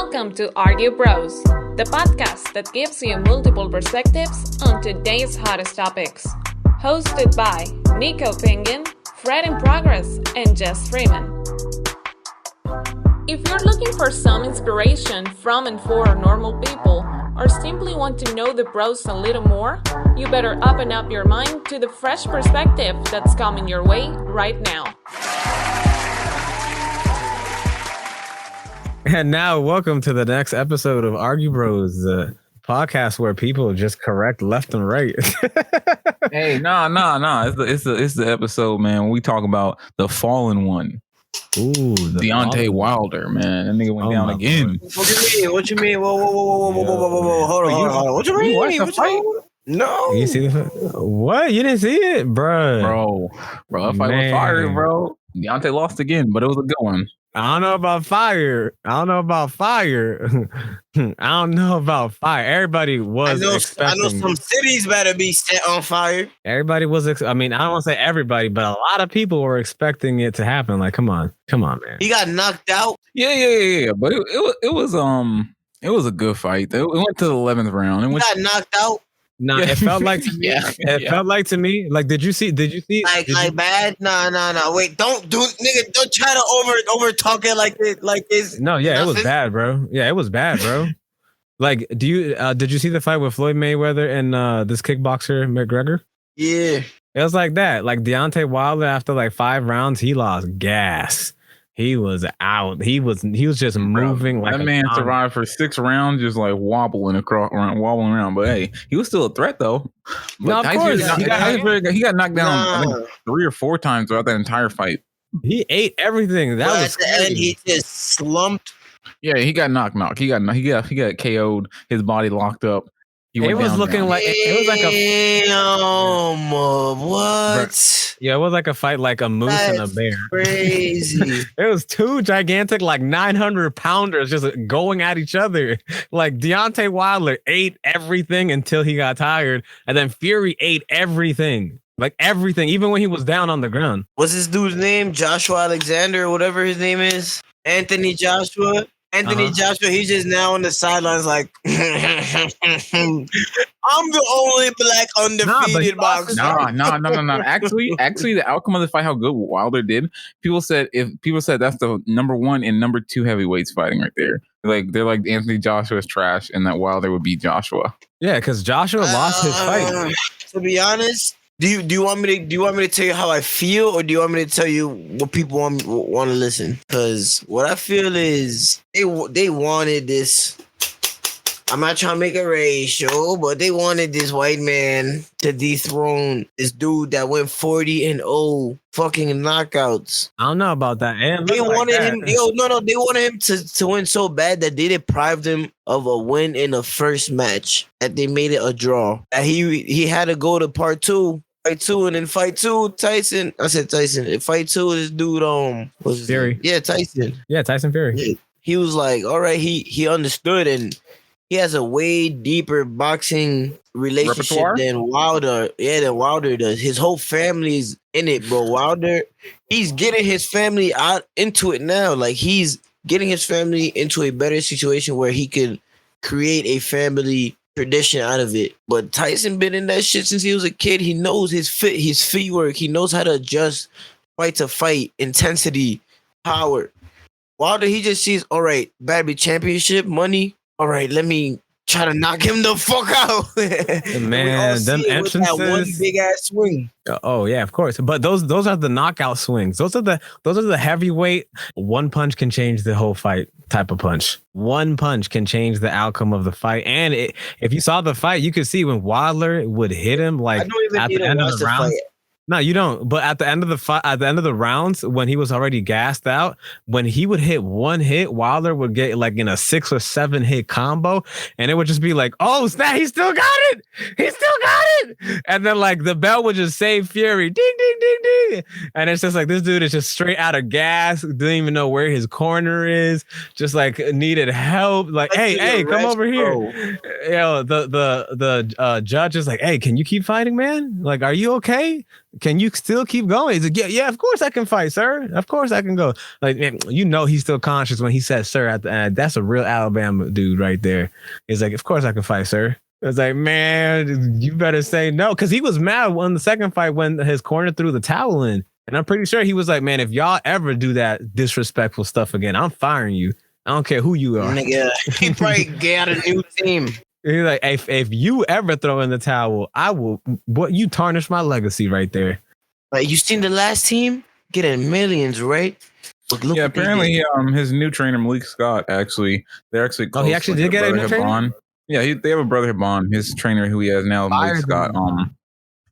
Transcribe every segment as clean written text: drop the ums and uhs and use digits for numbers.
Welcome to Argue Bros, the podcast that gives you multiple perspectives on today's hottest topics. Hosted by Nico Penguin, Fred in Progress, and Jess Freeman. If you're looking for some inspiration from and for normal people, or simply want to know the bros a little more, you better open up your mind to the fresh perspective that's coming your way right now. And now, welcome to the next episode of Argue Bros, the podcast where people just correct left and right. Hey, no. It's the episode, man. We talk about the fallen one. Ooh, Deontay Wilder, man. That nigga went down again. What you mean? Whoa. Hold on. What you mean? What the fight? No. You see the what? You didn't see it, bro. That fight was fire, bro. Deontay lost again, but it was a good one. I don't know about fire. Everybody was expecting. I know some cities better be set on fire. Everybody was. I don't want to say everybody, but a lot of people were expecting it to happen. Like, come on, man. He got knocked out. Yeah. But it was a good fight. It went to the 11th round. He got knocked out. Nah, it felt like to me. It felt like to me. Like, did you see? Like bad? No. Wait, don't try to over talk it like this. No, yeah, it was bad, bro. Like, did you see the fight with Floyd Mayweather and this kickboxer McGregor? Yeah, it was like that. Like Deontay Wilder, after like 5 rounds, he lost gas. He was out. He was just moving like that man survived for 6 rounds, just like wobbling around. But hey, he was still a threat though. But no, of course, he got knocked down I think 3 or 4 times throughout that entire fight. He ate everything. That was at the end. He just slumped. Yeah, he got knocked. He got KO'd. His body locked up. It was looking like it was like a what? Yeah, it was like a fight like a moose and a bear. Crazy. It was 2 gigantic, like 900-pounders just going at each other. Like Deontay Wilder ate everything until he got tired, and then Fury ate everything. Like everything, even when he was down on the ground. What's this dude's name? Joshua Alexander, or whatever his name is. Anthony Joshua. Joshua, he's just now on the sidelines like, I'm the only black undefeated boxer. No. Actually, the outcome of the fight, how good Wilder did, people said that's the number 1 and number 2 heavyweights fighting right there. Like, they're like Anthony Joshua's trash and that Wilder would beat Joshua. Yeah, because Joshua lost his fight. To be honest, do you want me to tell you how I feel, or do you want me to tell you what people want to listen? Because what I feel is they wanted this. I'm not trying to make a ratio, but they wanted this white man to dethrone this dude that went 40-0 fucking knockouts. I don't know about that. They wanted him. They wanted him to win so bad that they deprived him of a win in the first match. That they made it a draw. That he had to go to fight 2, and then fight 2, Tyson. I said Tyson. In fight 2, this dude what's his Fury. name? Yeah, Tyson. Yeah, Tyson Fury. Yeah. He was like, all right, he understood, and he has a way deeper boxing relationship than Wilder. Yeah, than Wilder does. His whole family's in it, bro. Wilder, he's getting his family out into it now. Like, he's getting his family into a better situation where he could create a family tradition out of it. But Tyson been in that shit since he was a kid. He knows his feet work. He knows how to adjust fight to fight, intensity, power. Wilder, he just sees, all right, Badby championship, money. All right, let me try to knock him the fuck out. Man, them entrances. That one big ass swing. Oh yeah, of course. But those are the knockout swings. Those are the heavyweight. One punch can change the whole fight type of punch. One punch can change the outcome of the fight. And if you saw the fight, you could see when Wilder would hit him like at the end of the round. No, you don't. But at the end of the fight, at the end of the rounds, when he was already gassed out, when he would hit one hit, Wilder would get like in a 6 or 7 hit combo, and it would just be like, "Oh snap! He still got it! And then like the bell would just say Fury, ding ding ding ding, and it's just like this dude is just straight out of gas, didn't even know where his corner is, just like needed help. Like, hey, come over here. Yo, the judge is like, hey, can you keep fighting, man? Like, are you okay? can you still keep going? He's like, yeah, of course I can fight, sir. Of course I can go. Like, man, he's still conscious when he says, sir, at the end. That's a real Alabama dude right there. He's like, of course I can fight, sir. It's like, man, you better say no. Because he was mad on the second fight when his corner threw the towel in. And I'm pretty sure he was like, man, if y'all ever do that disrespectful stuff again, I'm firing you. I don't care who you are. Nigga, he probably get a new team. He's like, if you ever throw in the towel, I will. What you tarnish my legacy right there. Like, you seen the last team getting millions, right? Yeah, apparently, his new trainer Malik Scott they're actually. Close, he actually did get a new trainer. Yeah, they have a brother bond. His trainer, who he has now, Malik Scott.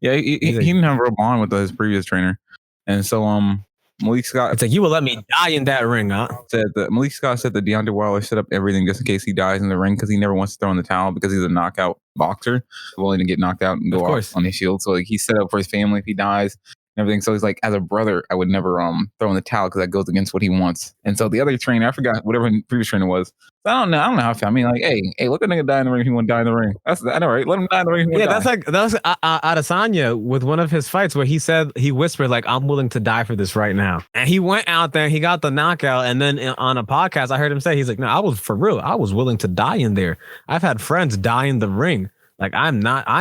Yeah, he didn't have a real bond with his previous trainer, and so Malik Scott. It's like, you will let me die in that ring, huh? Malik Scott said that Deontay Wilder set up everything just in case he dies in the ring because he never wants to throw in the towel because he's a knockout boxer, willing to get knocked out and go off on his shield. So like, he set up for his family if he dies and everything. So he's like, as a brother, I would never throw in the towel because that goes against what he wants. And so the other trainer, I forgot whatever his previous trainer was. I don't know how I feel. I mean, like, hey, let that nigga die in the ring if he want to die in the ring. I know, right? Let him die in the ring if he want to die. That was Adesanya with one of his fights where he whispered, like, I'm willing to die for this right now. And he went out there and he got the knockout. And then on a podcast, I heard him say, he's like, no, I was willing to die in there. I've had friends die in the ring. Like, I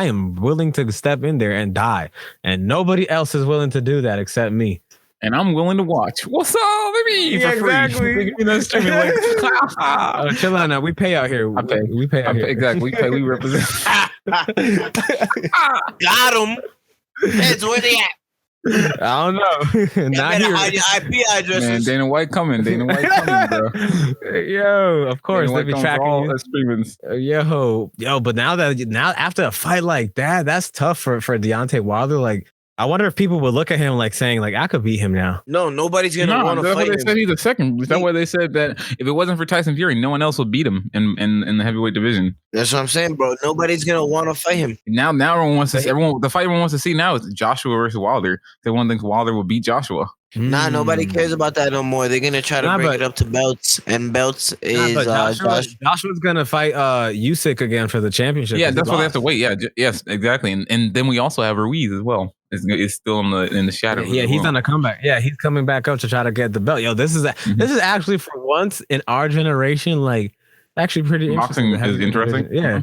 am willing to step in there and die. And nobody else is willing to do that except me. And I'm willing to watch. What's up, baby? Yeah, exactly. Chill out now. We pay out here. We pay out here. Exactly. We represent. Got him. That's where they at. I don't know. Not here. Hide your IP addresses. Man, Dana White coming, bro. Yo, of course they be tracking all you. Yo, but now after a fight like that, that's tough for Deontay Wilder. Like, I wonder if people would look at him like saying, like, I could beat him now. No, nobody's gonna want to fight him. They said he's a second. That's why they said that if it wasn't for Tyson Fury, no one else would beat him in the heavyweight division. That's what I'm saying, bro. Nobody's gonna want to fight him. Now everyone wants to see, the fight everyone wants to see now is Joshua versus Wilder. Everyone thinks Wilder will beat Joshua. Nah, nobody cares about that no more. They're gonna try to bring it up to belts, and belts is Joshua's gonna fight Usyk again for the championship. Yeah, that's why they have to wait. Yeah, yes, exactly. And then we also have Ruiz as well. It's still in the shadow. Yeah, he's on a comeback. Yeah, he's coming back up to try to get the belt. Yo, this is actually for once in our generation, like, actually pretty interesting. Boxing is interesting. Yeah,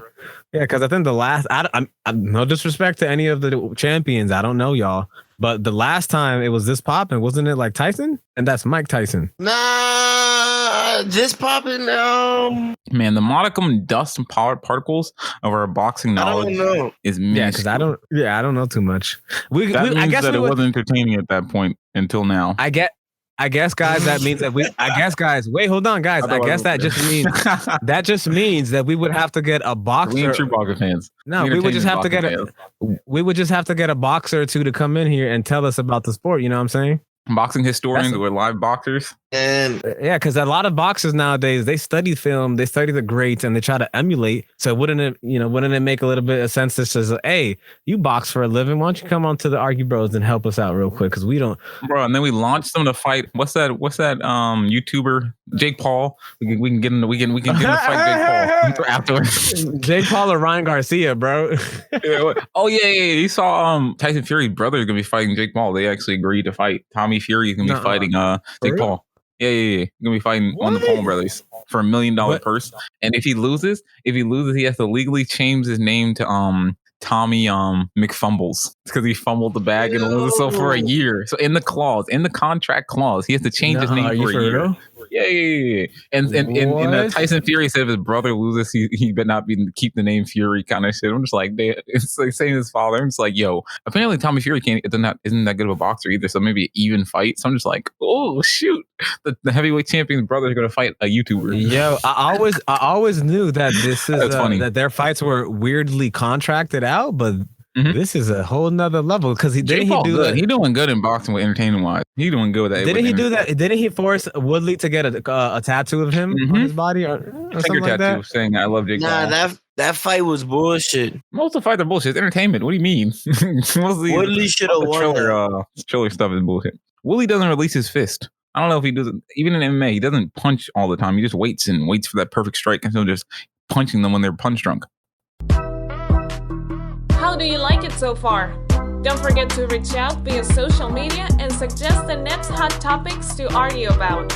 because I think the last, I'm no disrespect to any of the champions, I don't know y'all, but the last time it was this popping, wasn't it like Tyson? And that's Mike Tyson. Nah, just popping. Man, the modicum dust and particles of our boxing knowledge is minuscule. Yeah, because I don't know too much. I guess it wasn't entertaining at that point until now. I guess, guys, that means that wait, hold on, guys. I guess that just means that we would have to get a boxer. We ain't true boxer fans. No, we would just have to get a boxer or two to come in here and tell us about the sport. You know what I'm saying? Boxing historians or live boxers. And yeah, because a lot of boxers nowadays, they study film, they study the greats, and they try to emulate. So wouldn't it make a little bit of sense to say, hey, you box for a living, why don't you come on to the Argue Bros and help us out real quick? Because we don't, bro. And then we launched them to fight. What's that? YouTuber Jake Paul. We can get in. We can get in the fight Jake Paul afterwards. Jake Paul or Ryan Garcia, bro. Oh yeah. You saw Tyson Fury's brother is gonna be fighting Jake Paul. They actually agreed to fight. Tommy Fury is gonna be fighting Jake Paul. Yeah. He's gonna be fighting one of the Paul brothers for $1 million purse. And if he loses, he has to legally change his name to Tommy McFumbles because he fumbled the bag and loses so for a year. So in the contract clause, he has to change his name for a year. Real? Yeah. And Tyson Fury said if his brother loses, he better not keep the name Fury kind of shit. I'm just like, it's like saying his father. I'm just like, yo, apparently Tommy Fury isn't that good of a boxer either. So maybe an even fight. So I'm just like, oh shoot, the heavyweight champion's brother is going to fight a YouTuber. Yo, I always knew that this is funny. That their fights were weirdly contracted out, but this is a whole nother level because he doing good in boxing with entertainment wise. He doing good with that. Didn't he do that? Didn't he force Woodley to get a tattoo of him on his body or something like that? Saying I love Jake Paul. That fight was bullshit. Most of the fights are bullshit. It's entertainment. What do you mean? Woodley should have won. Triller stuff is bullshit. Woodley doesn't release his fist. I don't know if he does it. Even in MMA, he doesn't punch all the time. He just waits for that perfect strike instead of just punching them when they're punch drunk. How do you like it so far? Don't forget to reach out via social media and suggest the next hot topics to argue about.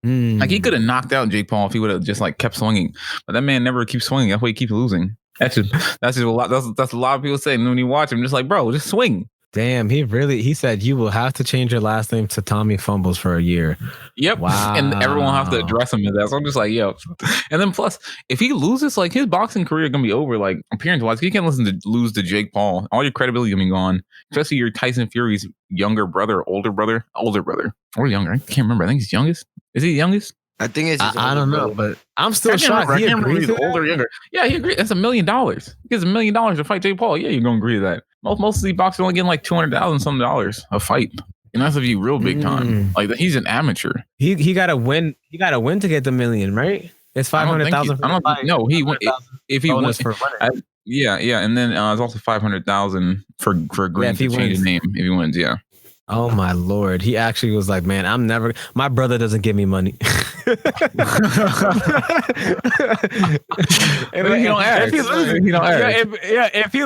Like he could have knocked out Jake Paul if he would have just like kept swinging, but that man never keeps swinging. That's why he keeps losing. That's just a lot. That's a lot of people say. And when you watch him, just like, bro, just swing. Damn, he said you will have to change your last name to Tommy Fumbles for a year. Yep. Wow. And everyone will have to address him as that. So I'm just like, yo. And then plus, if he loses, like his boxing career is gonna be over. Like appearance wise, you can't lose to Jake Paul. All your credibility gonna be gone. Especially your Tyson Fury's younger brother, older brother, or younger. I can't remember. I think he's youngest. Is he the youngest? I think it's. I don't know, but I'm still shocked. He agrees. Older or younger? Yeah, he agreed. That's $1 million. He gets $1 million to fight Jake Paul. Yeah, you're gonna agree to that. Most of these boxers only getting like $200,000 some dollars a fight, and that's if you real big time. Like he's an amateur. He got to win. He got to win to get the $1 million, right? It's 500,000. No, he won. If he wins for winning. Yeah, and then it's also 500,000 for agreeing to change his name if he wins. Yeah. Oh my Lord. He actually was like, man, my brother doesn't give me money. And he don't ask. If he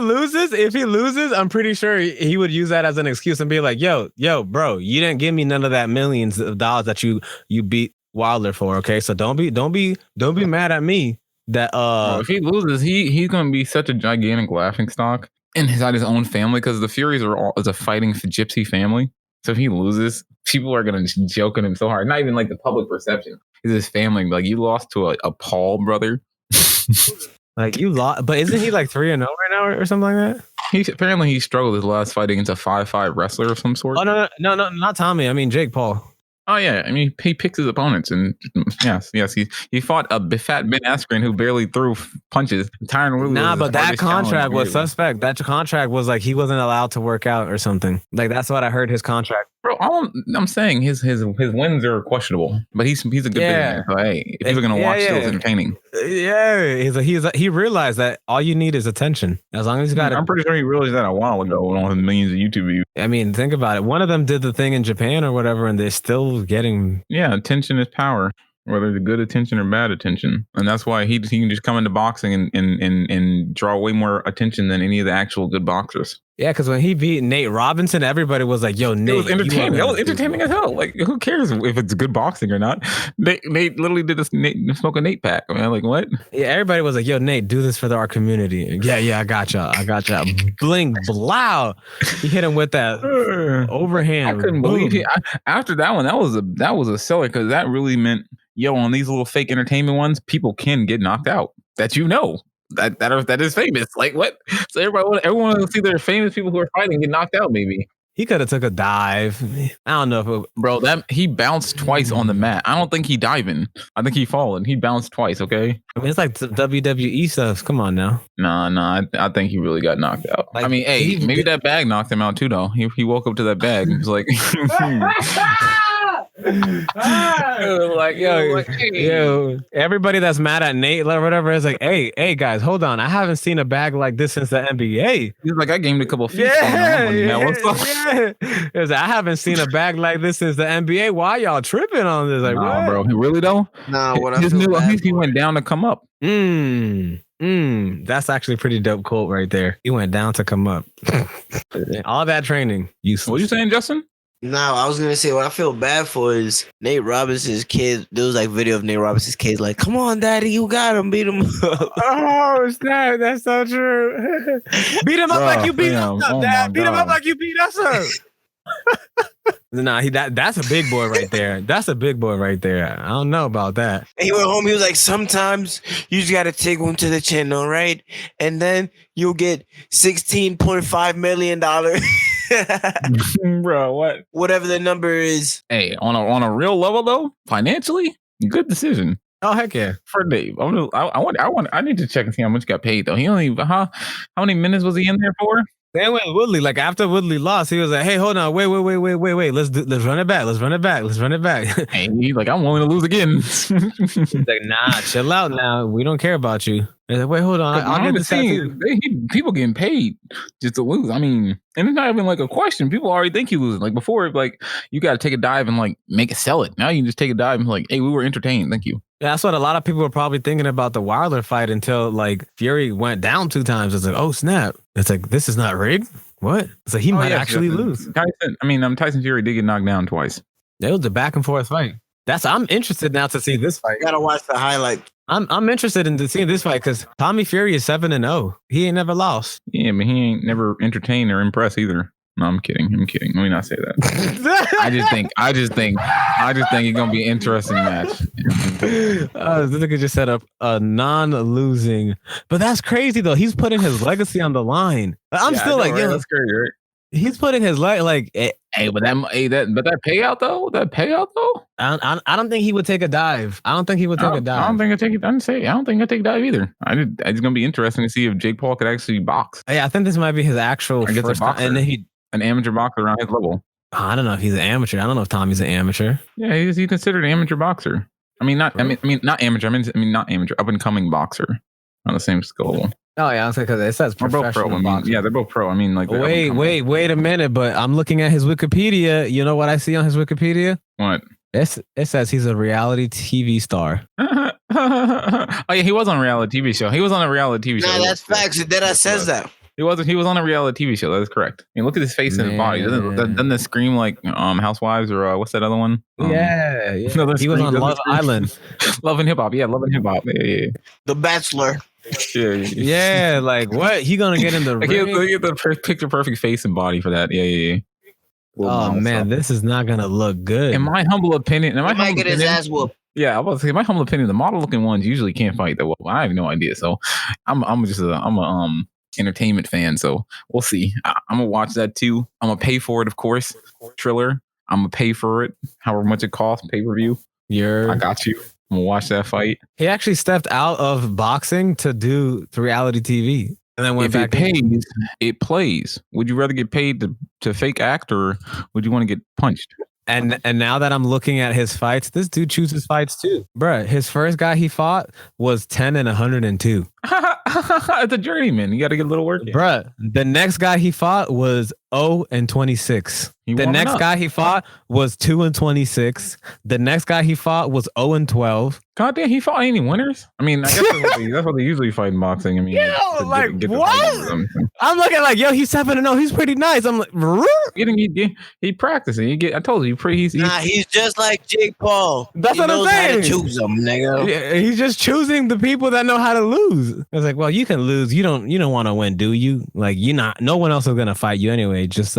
loses, I'm pretty sure he would use that as an excuse and be like, yo, bro, you didn't give me none of that millions of dollars that you beat Wilder for. Okay. So don't be mad at me that, if he loses, he's going to be such a gigantic laughing stock inside his own family, because the Furies is a fighting gypsy family. So if he loses, people are gonna joke on him so hard. Not even like the public perception. It's his family. Like, you lost to a Paul brother. Like, you lost, but isn't he like 3-0 right now or something like that? Apparently he struggled his last fight against a 5'5" wrestler of some sort. Oh no, not Tommy. I mean Jake Paul. Oh yeah, I mean he picks his opponents, and yes, he fought a fat Ben Askren who barely threw punches. Tyron Woodley. Nah, but that contract was suspect. That contract was like he wasn't allowed to work out or something. Like that's what I heard his contract. Bro, I'm saying his wins are questionable, but he's a good man. So hey, if people are gonna watch, still entertaining. Yeah, he realized that all you need is attention. As long as you got it. I'm pretty sure he realized that a while ago with all his millions of YouTube views. I mean, think about it. One of them did the thing in Japan or whatever, and they're still getting. Yeah, attention is power, whether it's good attention or bad attention, and that's why he can just come into boxing and draw way more attention than any of the actual good boxers. Yeah, because when he beat Nate Robinson, everybody was like, "Yo, Nate." It was entertaining. That was entertaining as hell. Like, who cares if it's good boxing or not? Nate literally did this. Smoke a Nate pack. I mean, like, what? Yeah, everybody was like, "Yo, Nate, do this for our community." Yeah, I gotcha. Bling, blow. He hit him with that overhand. I couldn't believe it. After that one, that was a seller, because that really meant, yo, on these little fake entertainment ones, people can get knocked out. That is famous. Like, what? So everyone will see their famous people who are fighting get knocked out. Maybe he could have took a dive. I don't know if he bounced twice on the mat. I don't think he diving. I think he fallen. He bounced twice. Okay. I mean, it's like WWE stuff. Come on now. Nah. I think he really got knocked out. Like, I mean, hey, maybe that bag knocked him out too, though. He woke up to that bag. He was like. Yo, everybody that's mad at Nate or whatever is like, hey guys, hold on, I haven't seen a bag like this since the NBA. He's like, I gained a couple feet. I haven't seen a bag like this since the NBA. Why y'all tripping on this? Like, nah, bro, he really though. Nah, what he went down to come up. That's actually a pretty dope quote right there. He went down to come up. All that training, useless. What you saying, Justin? No, I was gonna say what I feel bad for is Nate Robinson's kid. There was like video of Nate Robinson's kids like, "Come on, daddy, you got him, beat him up." Oh snap! That's so true. Beat him up like you beat us up, Dad. Beat him up like you beat us up. Nah, that's a big boy right there. That's a big boy right there. I don't know about that. And he went home. He was like, "Sometimes you just gotta take one to the chin, all right? And then you'll get $16.5 million." Bro, what? Whatever the number is. Hey, on a real level though, financially, good decision. Oh heck yeah, for Dave. I need to check and see how much he got paid though. He only how many minutes was he in there for? Same with Woodley. Like after Woodley lost, he was like, "Hey, hold on, wait. Let's run it back. Hey, he's like, I'm willing to lose again. He's like, nah, chill out now. We don't care about you. And like, wait, hold on. I'll get this tattoo. People getting paid just to lose. I mean, and it's not even like a question. People already think you losing. Like before, like you got to take a dive and like make it sell it. Now you can just take a dive and like, hey, we were entertained. Thank you. Yeah, that's what a lot of people were probably thinking about the Wilder fight until like Fury went down 2 times. It's like, oh snap! It's like this is not rigged. What? It's like he might actually lose. Tyson Fury did get knocked down twice. It was a back and forth fight. I'm interested now to see this fight. Gotta watch the highlight. I'm interested in seeing this fight because Tommy Fury is 7-0. He ain't never lost. Yeah, but he ain't never entertained or impressed either. No, I'm kidding. Let me not say that. I just think it's gonna be an interesting match. This could just set up a non-losing, but that's crazy though. He's putting his legacy on the line. I'm still like, yeah, that's crazy, right? He's putting his like, but that payout though. I don't think he would take a dive. I don't think he would take a dive. I don't think I take it. I don't think I take a dive either. It's gonna be interesting to see if Jake Paul could actually box. Yeah, I think this might be his actual first time, and then an amateur boxer around his level. I don't know if he's an amateur. I don't know if Tommy's an amateur. Yeah, he's considered an amateur boxer. I mean, not amateur. Not amateur. Up and coming boxer on the same skill level. Oh yeah, because it says professional boxer. Yeah, they're both pro. I mean, like wait a minute, but I'm looking at his Wikipedia. You know what I see on his Wikipedia? What? It says he's a reality TV star. Oh yeah, he was on a reality TV show. Nah, that's facts. That says that. He was on a reality TV show. That is correct. I mean, look at his face and his body. Doesn't it scream like Housewives or what's that other one? Yeah. He was on Love Island. Love and Hip Hop. Yeah, Love and Hip Hop. Yeah. The Bachelor. Yeah, like what? He gonna get in the ring? He had the picture perfect face and body for that. Yeah. Oh man, this is not gonna look good. In my humble opinion, he might get his ass whooped. Yeah, I was about to say, in my humble opinion, the model looking ones usually can't fight that well. I have no idea. So I'm a entertainment fan. So we'll see. I'm gonna watch that too. I'm gonna pay for it, of course. Triller. I'm gonna pay for it, however much it costs. Pay per view. I got you. I'm gonna watch that fight. He actually stepped out of boxing to do reality TV, and then went back. It plays. Would you rather get paid to fake act, or would you want to get punched? And now that I'm looking at his fights, this dude chooses fights too, bruh. His first guy he fought was 10-102. It's a journeyman. You got to get a little work, bruh. The next guy he fought was 0-26. The next guy he fought was 2-26. The next guy he fought was 0-12. God damn, he fought any winners? I mean, I guess that's what they usually fight in boxing. I mean, get what? I'm looking like, he's 7-0. He's pretty nice. I'm like, he practicing. I told you, he's just like Jake Paul. That's what I'm saying. How to choose them, nigga. Yeah, he's just choosing the people that know how to lose. It's like, well, you can lose. You don't want to win, do you? Like, no one else is gonna fight you anyway. Just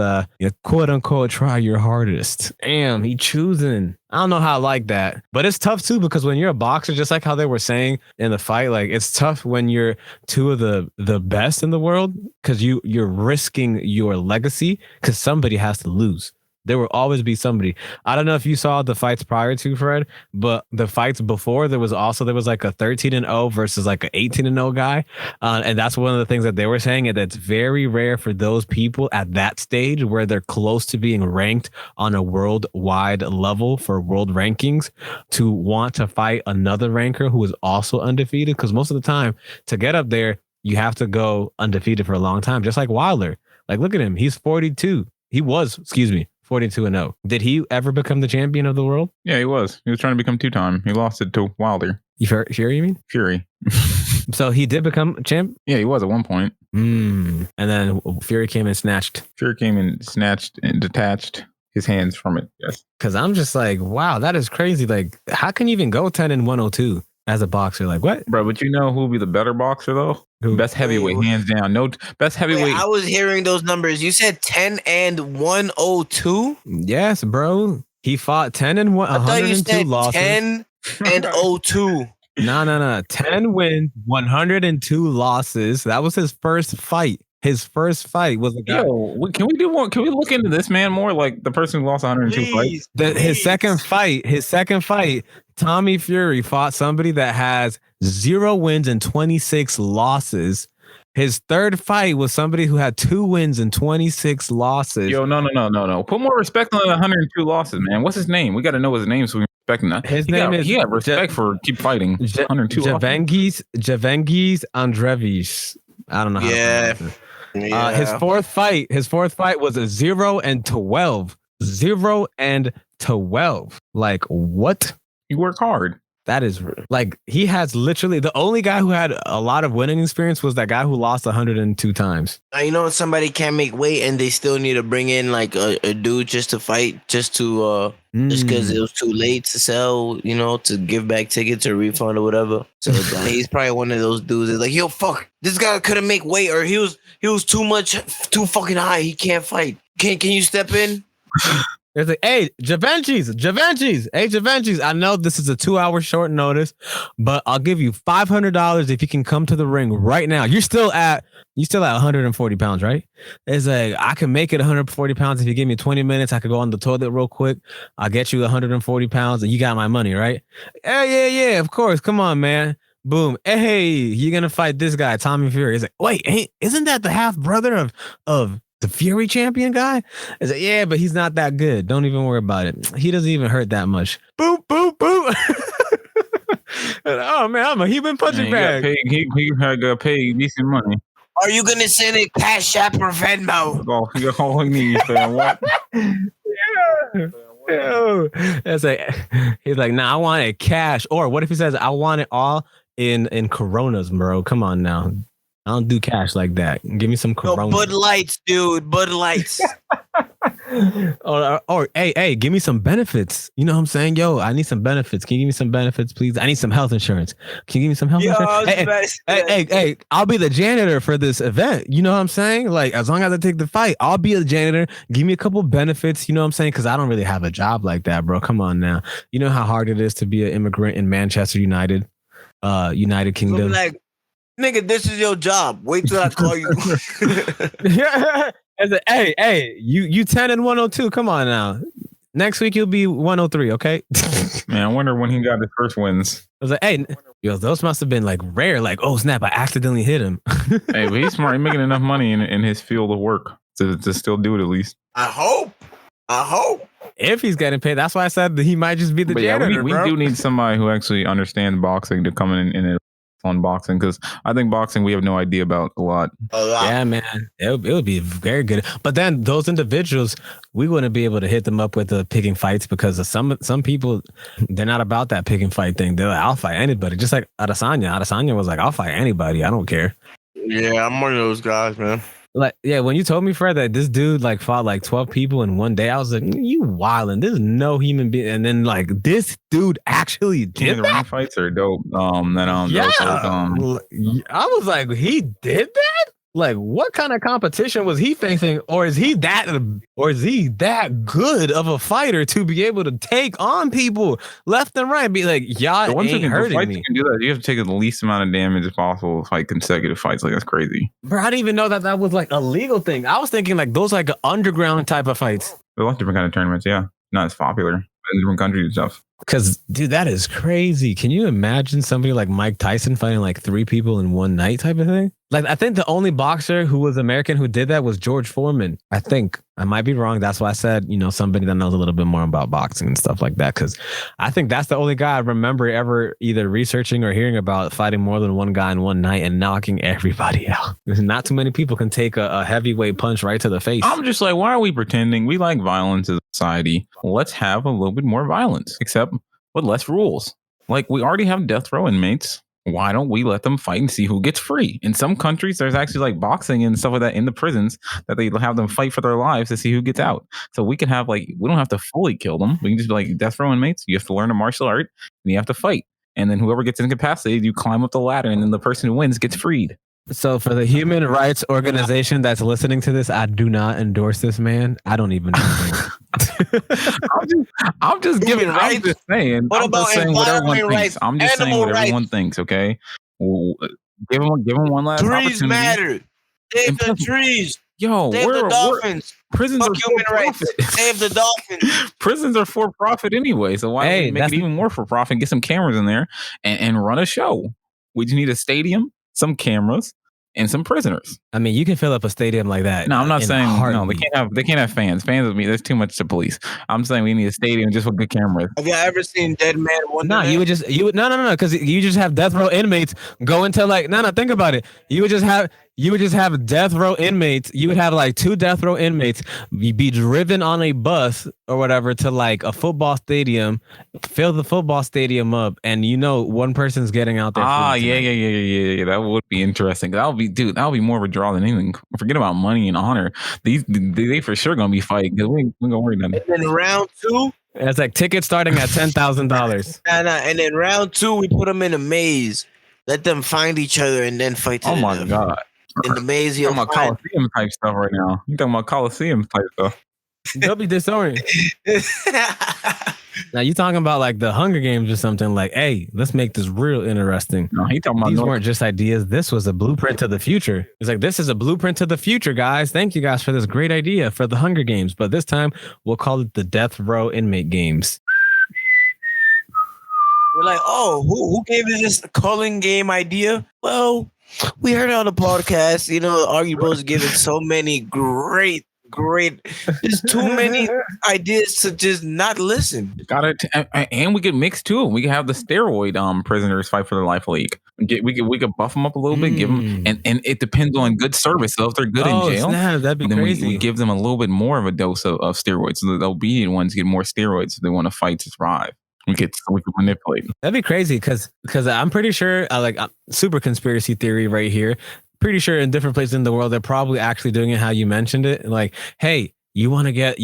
quote unquote try your hardest. Damn, he choosing. I don't know how I like that, but it's tough too because when you're a boxer, just like how they were saying in the fight, like it's tough when you're two of the best in the world because you're risking your legacy because somebody has to lose. There will always be somebody. I don't know if you saw the fights prior to, Fred, but the fights before there was like a 13-0 versus like an 18-0 guy. And that's one of the things that they were saying, and that's very rare for those people at that stage where they're close to being ranked on a worldwide level for world rankings to want to fight another ranker who is also undefeated. Because most of the time to get up there, you have to go undefeated for a long time, just like Wilder. Like, look at him. He's 42. He was, 42-0. Did he ever become the champion of the world? Yeah, he was. He was trying to become 2-time. He lost it to Wilder. Fury, you mean? Fury. So he did become champ? Yeah, he was at one point. And then Fury came and snatched and detached his hands from it. Yes. Because I'm just like, wow, that is crazy. Like, how can you even go 10-102 as a boxer? Like, what? Bro, but you know who will be the better boxer, though? Best heavyweight, hands down. No, best heavyweight. Wait, I was hearing those numbers. You said 10-102. Yes, bro. He fought 10-1. I thought you said losses. 10-02. No. 10 wins, 102 losses. That was his first fight. His first fight was a guy. Can we do more? Can we look into this man more? Like the person who lost 102 fights. His second fight, Tommy Fury fought somebody that has 0 wins and 26 losses. His third fight was somebody who had 2 wins and 26 losses. No. Put more respect on the 102 losses, man. What's his name? We got to know his name. So respecting that. His name is he had respect for keep fighting. 102. Javangiz Andreevich. I don't know how to pronounce it. His fourth fight was a 0-12. 0-12. Like, what? You work hard. That is like, he has literally, the only guy who had a lot of winning experience was that guy who lost 102 times. You know, somebody can't make weight and they still need to bring in like a dude just to fight, just because it was too late to sell, you know, to give back tickets or refund or whatever. So he's probably one of those dudes that's like, yo, fuck, this guy couldn't make weight, or he was too fucking high. He can't fight. Can you step in? It's like, hey, Javangiz. Hey, Javangiz, I know this is a 2-hour short notice, but I'll give you $500 if you can come to the ring right now. You're still at 140 pounds, right? It's like, I can make it 140 pounds if you give me 20 minutes. I could go on the toilet real quick. I'll get you 140 pounds and you got my money, right? Yeah, of course. Come on, man. Boom. Hey, you're going to fight this guy, Tommy Fury. It's like, wait, isn't that the half brother of the Fury champion guy? Is like, yeah, but he's not that good. Don't even worry about it. He doesn't even hurt that much. Boop, boop, boop. Oh man, I'm a human punching bag. He got paid decent money. Are you gonna send it Cash App or Venmo? Oh, you got all he needs. What? Yeah. That's like, he's like, nah, I want it cash. Or what if he says, I want it all in Coronas, bro? Come on now. I don't do cash like that. Give me some Corona. Bud Lights, dude. Bud Lights. or hey, give me some benefits. You know what I'm saying? Yo, I need some benefits. Can you give me some benefits, please? I need some health insurance. Can you give me some health insurance? Hey, I'll be the janitor for this event. You know what I'm saying? Like, as long as I take the fight, I'll be a janitor. Give me a couple benefits. You know what I'm saying? Because I don't really have a job like that, bro. Come on now. You know how hard it is to be an immigrant in Manchester United Kingdom. Like, nigga, this is your job. Wait till I call you. Yeah. Hey, you 10 and 102. Come on now. Next week you'll be 103, okay? Man, I wonder when he got his first wins. I was like, hey, yo, those must have been like rare. Like, oh snap, I accidentally hit him. Hey, but he's smart. He's making enough money in his field of work to still do it at least. I hope. If he's getting paid, that's why I said that he might just be the janitor. Yeah, we do need somebody who actually understands boxing to come in and on boxing, because I think boxing we have no idea about a lot. Yeah, man, it would be very good. But then those individuals, we wouldn't be able to hit them up with the picking fights, because of some people, they're not about that picking fight thing. They're like, I'll fight anybody. Just like Adesanya was like, I'll fight anybody. I don't care. Yeah, I'm one of those guys, man. Like, yeah, when you told me, Fred, that this dude like fought like 12 people in one day, I was like, you wildin'. There's no human being. And then like this dude actually did the that? ring fights are dope. I was like, he did that? Like, what kind of competition was he facing? Or is he that good of a fighter to be able to take on people left and right? Be like, y'all ain't hurting me. Can do that. You have to take the least amount of damage as possible to fight consecutive fights. Like, that's crazy. Bro, I didn't even know that was like a legal thing. I was thinking like those like underground type of fights. There's a lot of different kind of tournaments. Yeah, not as popular in different countries and stuff. Because, dude, that is crazy. Can you imagine somebody like Mike Tyson fighting like 3 people in one night type of thing? Like, I think the only boxer who was American who did that was George Foreman. I think. I might be wrong. That's why I said, somebody that knows a little bit more about boxing and stuff like that. Because I think that's the only guy I remember ever either researching or hearing about fighting more than one guy in one night and knocking everybody out. Not too many people can take a heavyweight punch right to the face. I'm just like, why are we pretending? We like violence as a society. Let's have a little bit more violence, except with less rules. Like, we already have death row inmates. Why don't we let them fight and see who gets free? In some countries, there's actually like boxing and stuff like that in the prisons that they have them fight for their lives to see who gets out. So we can have we don't have to fully kill them. We can just be like, death row inmates, you have to learn a martial art and you have to fight. And then whoever gets incapacitated, you climb up the ladder and then the person who wins gets freed. So for the human rights organization that's listening to this, I do not endorse this man. I don't even know. I'm just giving rights. I'm just saying. What about environment rights? I'm just saying what everyone thinks. Okay, give him one last trees opportunity. Matter. Save the trees. Yo, save the dolphins. Prisons Fuck are human rights. Save the dolphins. Prisons are for profit anyway, so why don't we make it even more for profit and get some cameras in there and run a show? We just need a stadium, some cameras, and some prisoners. I mean, you can fill up a stadium like that. No, I'm not saying no. They heartbeat. can't have fans. Fans with me. There's too much to police. I'm saying we need a stadium just with good cameras. Have you ever seen Dead Man Wonderland? No, you would no, because you just have death row inmates go into like think about it. You would just have death row inmates. You would have like 2 death row inmates. You'd be driven on a bus or whatever to like a football stadium, fill the football stadium up, and one person's getting out there. Yeah. That would be interesting. That would be more of a draw than anything. Forget about money and honor. They for sure gonna be fighting because we ain't gonna worry nothing. And then round 2. It's like tickets starting at $10,000. And then round 2, we put them in a maze, let them find each other, and then fight. Oh my god! In the maze, you're talking about Coliseum type stuff right now. You talking about Coliseum type stuff? They'll be disoriented. Now you talking about like the Hunger Games or something? Like, hey, let's make this real interesting. No, he talking about these weren't just ideas. This was a blueprint to the future. It's like, this is a blueprint to the future, guys. Thank you guys for this great idea for the Hunger Games, but this time we'll call it the Death Row Inmate Games. We're like, oh, who gave us this calling game idea? Well, we heard it on the podcast. Argue Bros giving so many great. There's too many ideas to just not listen. Got it, and we could mix too. We could have the steroid prisoners fight for their life league. We could buff them up a little bit, give them, and it depends on good service. So if they're good in jail, that'd be then crazy. we give them a little bit more of a dose of steroids. So the obedient ones get more steroids if they want to fight to thrive. We could manipulate. That'd be crazy because I'm pretty sure super conspiracy theory right here. Pretty sure in different places in the world they're probably actually doing it how you mentioned it. Like, hey, you want to get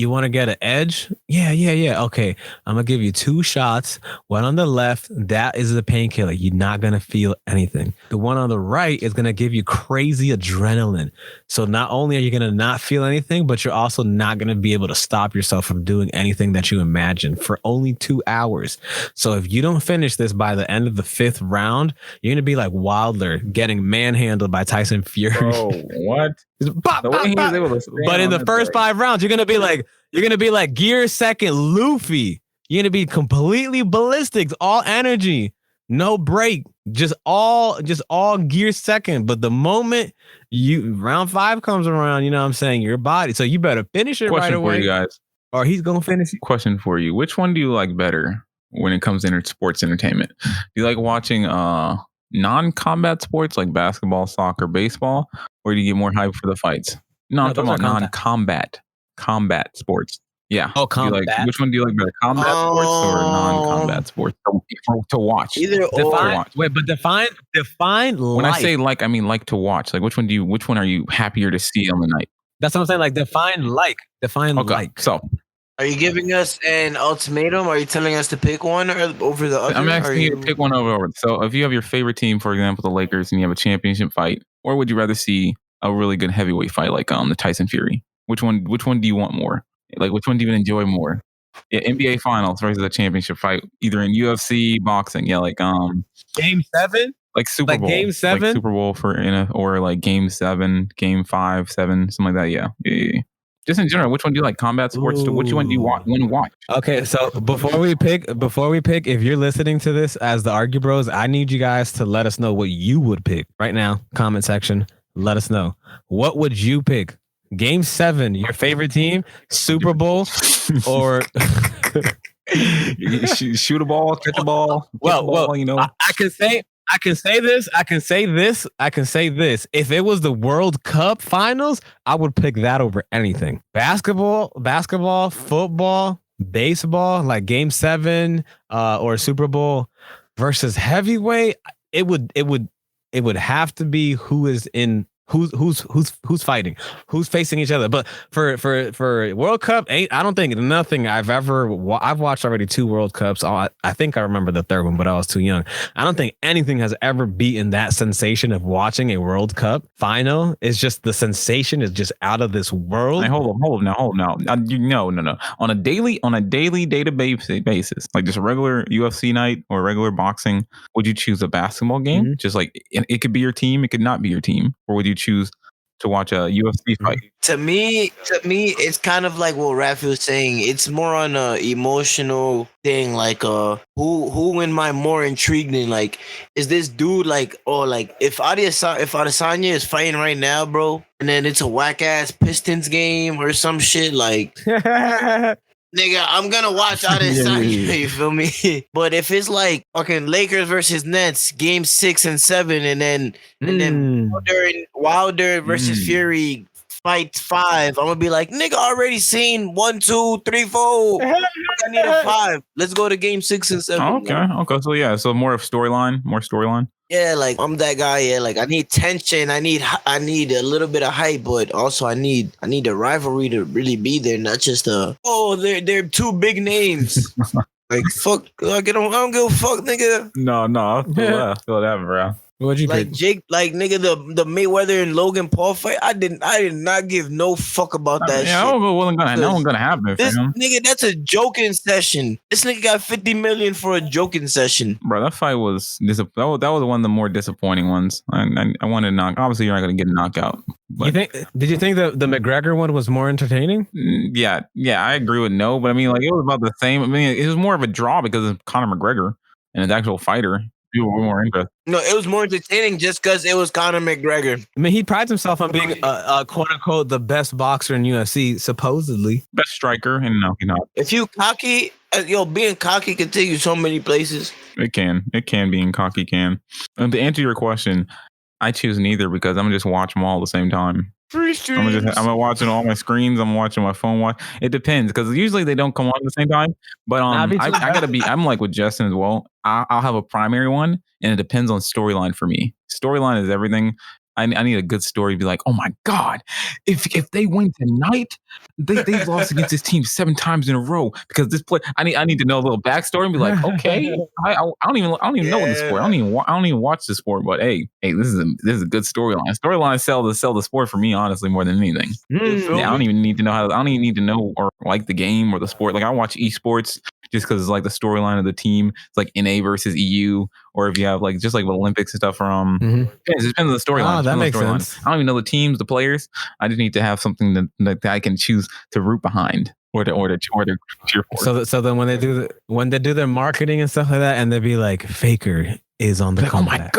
an edge? Yeah. Okay, I'm gonna give you 2 shots. One on the left, that is the painkiller. You're not gonna feel anything. The one on the right is gonna give you crazy adrenaline. So not only are you gonna not feel anything, but you're also not gonna be able to stop yourself from doing anything that you imagine for only 2 hours. So if you don't finish this by the end of the 5th round, you're gonna be like Wilder getting manhandled by Tyson Fury. Oh, what? But in the first 5 rounds, you're gonna be like Gear Second Luffy. You're gonna be completely ballistic, all energy, no break, just all Gear Second. But the moment round 5 comes around, you know what I'm saying, your body. So you better finish it right away. Question for you guys, or he's gonna finish it. Question for you: which one do you like better when it comes to sports entertainment? Do you like watching non-combat sports like basketball, soccer, baseball, or do you get more hype for the fights? No, I'm talking about non-combat sports. Yeah. Oh, combat. Which one do you like better, combat sports or non-combat sports to watch? Either or. Define. When I say like, I mean like to watch. Like, which one are you happier to see on the night? That's what I'm saying. Like, define like. So, are you giving us an ultimatum? Are you telling us to pick one over the other? I'm asking you to pick one over. So if you have your favorite team, for example, the Lakers, and you have a championship fight, or would you rather see a really good heavyweight fight like the Tyson Fury? Which one do you want more? Like, which one do you even enjoy more? Yeah, NBA Finals versus a championship fight, either in UFC, boxing. Yeah, like Game 7, like Super Bowl, Game 7, like Super Bowl or like Game 7, Game 5, 7, something like that. Yeah. Just in general, which one do you like? Combat sports? Which one do you want to watch? Okay, so before we pick, if you're listening to this as the Argue Bros, I need you guys to let us know what you would pick right now. Comment section, let us know. What would you pick? Game 7, your favorite team, Super Bowl, or shoot a ball, catch a ball. Well, you know, I can say this. If it was the World Cup finals, I would pick that over anything. Basketball, football, baseball, like Game 7 or Super Bowl versus heavyweight, it would have to be who's fighting, who's facing each other. But for World Cup, I don't think nothing I've watched already 2 World Cups. I think I remember the 3rd one, but I was too young. I don't think anything has ever beaten that sensation of watching a World Cup final. It's just the sensation is just out of this world. Hey, hold on now. No. On a daily basis, like just a regular UFC night or regular boxing, would you choose a basketball game? Mm-hmm. Just like it could be your team, it could not be your team, or would you choose to watch a UFC fight. To me, it's kind of like what Rafi was saying. It's more on a emotional thing, like who am I more intrigued in? Like, is this dude like, if Adesanya is fighting right now, bro, and then it's a whack ass Pistons game or some shit, like nigga, I'm gonna watch Adesanya, you feel me? But if it's like fucking Lakers versus Nets, game 6 and 7, and then Wilder versus Fury fight 5, I'm gonna be like, nigga, already seen 1, 2, 3, 4. I need a 5. Let's go to game 6 and 7. Okay. So yeah, so more storyline. Yeah, like I'm that guy. Yeah, like I need tension. I need a little bit of hype, but also I need the rivalry to really be there, not just they're two big names. Like fuck, I don't give a fuck, nigga. No, I feel that, bro. What'd you like pick? Jake, like nigga, the Mayweather and Logan Paul fight. I did not give no fuck about that shit. That wasn't gonna happen for him. Nigga, that's a joking session. This nigga got 50 million for a joking session. Bro, that fight was that was one of the more disappointing ones. I wanted to knock. Obviously, you're not gonna get a knockout. But Did you think the McGregor one was more entertaining? Yeah, I agree with no, but I mean, like it was about the same. I mean, it was more of a draw because of Conor McGregor and his actual fighter. People were more interested. No, it was more entertaining just because it was Conor McGregor. I mean, he prides himself on being a quote unquote the best boxer in UFC, supposedly. Best striker, and no, he's not. If you cocky, being cocky can take you so many places. It can being cocky can. And to answer your question, I choose neither because I'm gonna just watch them all at the same time. I'm watching all my screens. I'm watching my phone. It depends because usually they don't come on at the same time. But I gotta be. I'm like with Justin as well. I'll have a primary one, and it depends on storyline for me. Storyline is everything. I need a good story to be like, oh my God, if they win tonight, they've lost against this team 7 times in a row because this play. I need to know a little backstory and be like, okay, I don't even know the sport. I don't even watch the sport. But hey, this is a good storyline. Storylines sell the sport for me, honestly, more than anything. Yeah, I don't even need to know I don't even need to know or like the game or the sport. Like I watch esports just because it's like the storyline of the team. It's like NA versus EU, or if you have like just like Olympics and stuff from. It depends on the storyline. That makes sense. I don't even know the teams, the players. I just need to have something that I can choose to root behind or to cheer for. So then when they do their marketing and stuff like that, and they'd be like, Faker is on the like, comeback.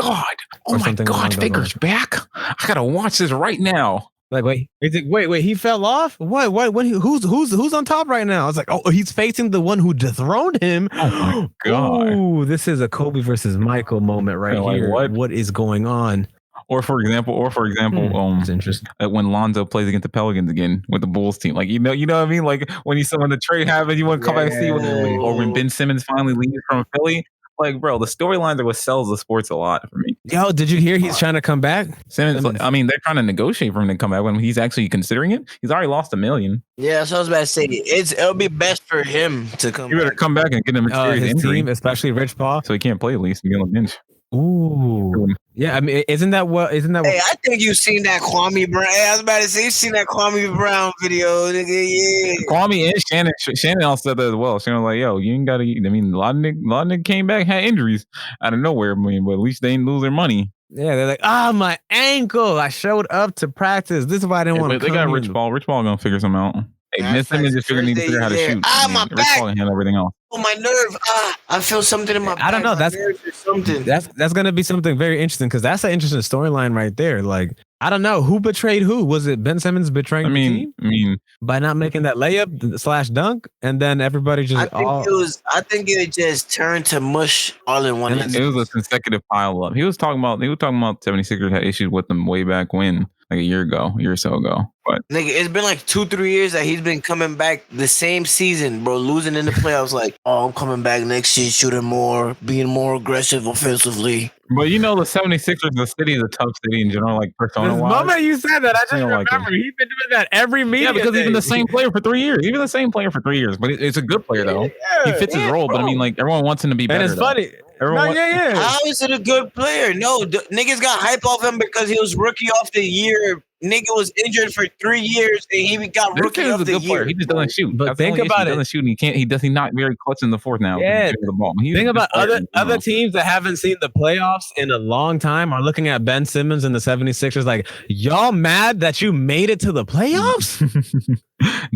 Oh my God, Faker's back. I gotta watch this right now. Like wait, he fell off? What? Who's on top right now? I was like, oh, he's facing the one who dethroned him. Oh my God! Ooh, this is a Kobe versus Michael moment right here. What is going on? Or for example, it's interesting. When Lonzo plays against the Pelicans again with the Bulls team, like you know what I mean. Like when the trade happens, you want to come back and see or when Ben Simmons finally leaves from Philly. Like, bro, the storylines are what sells the sports a lot for me. Yo, did you hear he's trying to come back? Simmons, I mean, they're trying to negotiate for him to come back when he's actually considering it. He's already lost $1 million. Yeah, so I was about to say it'll be best for him to come. You better come back and get him a serious injury, team, especially Rich Paul, so he can't play at least and be on the bench. Ooh, yeah. I mean, isn't that what? Hey, I think you've seen that Kwame Brown. Hey, I was about to say you've seen that Kwame Brown video, nigga. Yeah. Kwame and Shannon also said that as well. Shannon was like, "Yo, you ain't got to." I mean, a lot of niggas came back, had injuries out of nowhere. I mean, but at least they didn't lose their money. Yeah, they're like, my ankle. I showed up to practice. This is why I didn't want to. They got Rich Paul. Rich Paul gonna figure something out. Hey, Ben Simmons just need to figure out how to shoot. My Rich Paul can handle everything else. Oh, my nerve. I feel something in my back. I don't know. That's something. That's gonna be something very interesting because that's an interesting storyline right there. Like, I don't know who betrayed who. Was it Ben Simmons betraying the team? I mean, by not making that layup / dunk, and then everybody just. I think it just turned to mush all in one. It was a consecutive pile up. He was talking about 76ers had issues with them way back when, like a year or so ago. But nigga, it's been like 2-3 years that he's been coming back the same season, bro, losing in the playoffs. Like, I'm coming back next year, shooting more, being more aggressive offensively. But you know, the 76ers, the city is a tough city in general, like persona-wise. The moment you said that, I just remember he's been doing that every media. Yeah, because he's been the same player for 3 years. Even the same player for 3 years. But it's a good player, though. He fits his role, bro. But I mean, like, everyone wants him to be better. And it's funny. How is it a good player? No, niggas got hype off him because he was rookie of the year Nigga was injured for 3 years and he got rookie This is of a the good player. year. He just doesn't shoot. But That's think the only about issue. He it. doesn't shoot. And he can't. He's not very clutch in the fourth now. Yeah. The ball. Think about other teams that haven't seen the playoffs in a long time are looking at Ben Simmons and the 76ers like, y'all mad that you made it to the playoffs?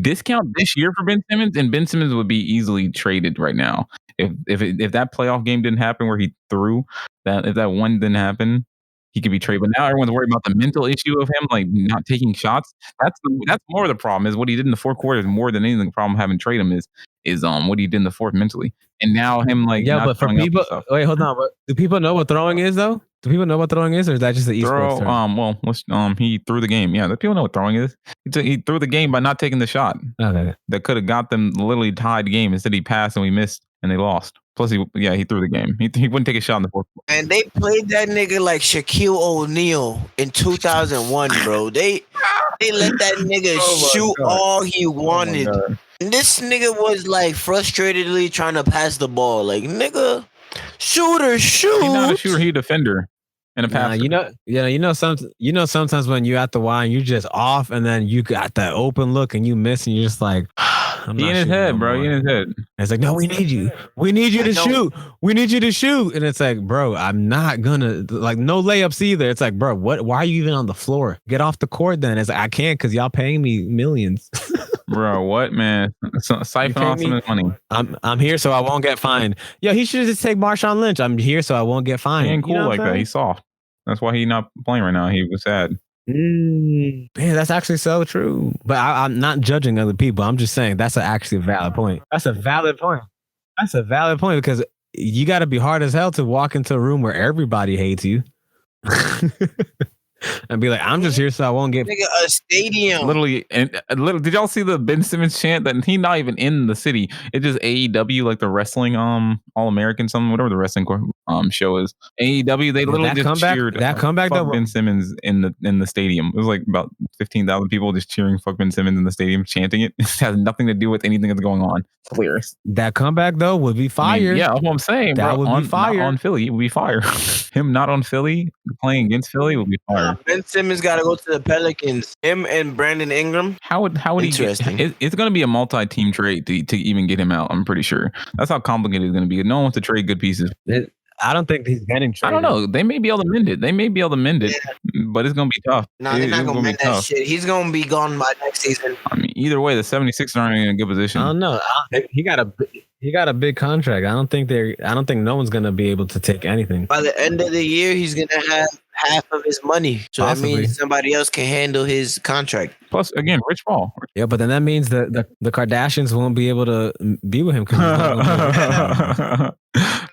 Discount this year for Ben Simmons, and Ben Simmons would be easily traded right now. If that playoff game didn't happen where he threw that, if that one didn't happen, he could be traded. But now everyone's worried about the mental issue of him, like not taking shots. That's more of the problem. Is what he did in the fourth quarter is more than anything. The problem having trade him is what he did in the fourth mentally, and now him like Yeah, not but for throwing up people, and stuff. wait, hold on. But do people know what throwing is though? Do people know what throwing is, or is that just the esports term? He threw the game. Yeah, the people know what throwing is. He threw the game by not taking the shot Okay. that could have got them literally tied the game. Instead, he passed and we missed and they lost. Plus, he threw the game. He wouldn't take a shot in the fourth quarter. And they played that nigga like Shaquille O'Neal in 2001, bro. They let that nigga shoot God. all he wanted. God. And this nigga was like frustratedly trying to pass the ball. Like, nigga, shooter, shoot. He's not a shooter. He's a defender and a passer. Sometimes when you at the line, you're just off, and then you got that open look, and you miss, and you're just like, He in his head, bro. He in his head. And it's like, no, we need you. We need you to shoot. We need you to shoot. And it's like, bro, I'm not gonna like no layups either. It's like, bro, what? Why are you even on the floor? Get off the court then. It's like, I can't because y'all paying me millions. Bro, what, man? Siphon off some of his money. I'm here so I won't get fined. Yo, he should just take Marshawn Lynch. I'm here so I won't get fined. He ain't cool like that. He's soft. That's why he's not playing right now. He was sad. Man, that's actually so true. But I'm not judging other people. I'm just saying that's actually a valid point. That's a valid point because you got to be hard as hell to walk into a room where everybody hates you. And be like, I'm just here so I won't get Nigga, a stadium. Literally, did y'all see the Ben Simmons chant that he's not even in the city? It's just AEW, like the wrestling All American something, whatever the wrestling show is. AEW, they literally just cheered comeback fuck though, Ben Simmons in the stadium. It was like about 15,000 people just cheering fuck Ben Simmons in the stadium, chanting it. It has nothing to do with anything that's going on. It's hilarious. That comeback though would be fire. I mean, yeah, that's what I'm saying. That bro. would be fire. Not on Philly, it would be fire. Him not on Philly, playing against Philly would be fire. Ben Simmons got to go to the Pelicans. Him and Brandon Ingram. How would he get? It's going to be a multi-team trade to even get him out. I'm pretty sure. That's how complicated it's going to be. No one wants to trade good pieces. I don't think he's getting traded. I don't know. They may be able to mend it. But it's going to be tough. No, they're not going to mend that shit. He's going to be gone by next season. I mean, either way, the 76ers aren't in a good position. I don't know. He got a big contract. I don't think no one's going to be able to take anything. By the end of the year, he's going to have half of his money. So Possibly. that means somebody else can handle his contract. Plus, again, Rich Paul. Yeah, but then that means that the Kardashians won't be able to be with him.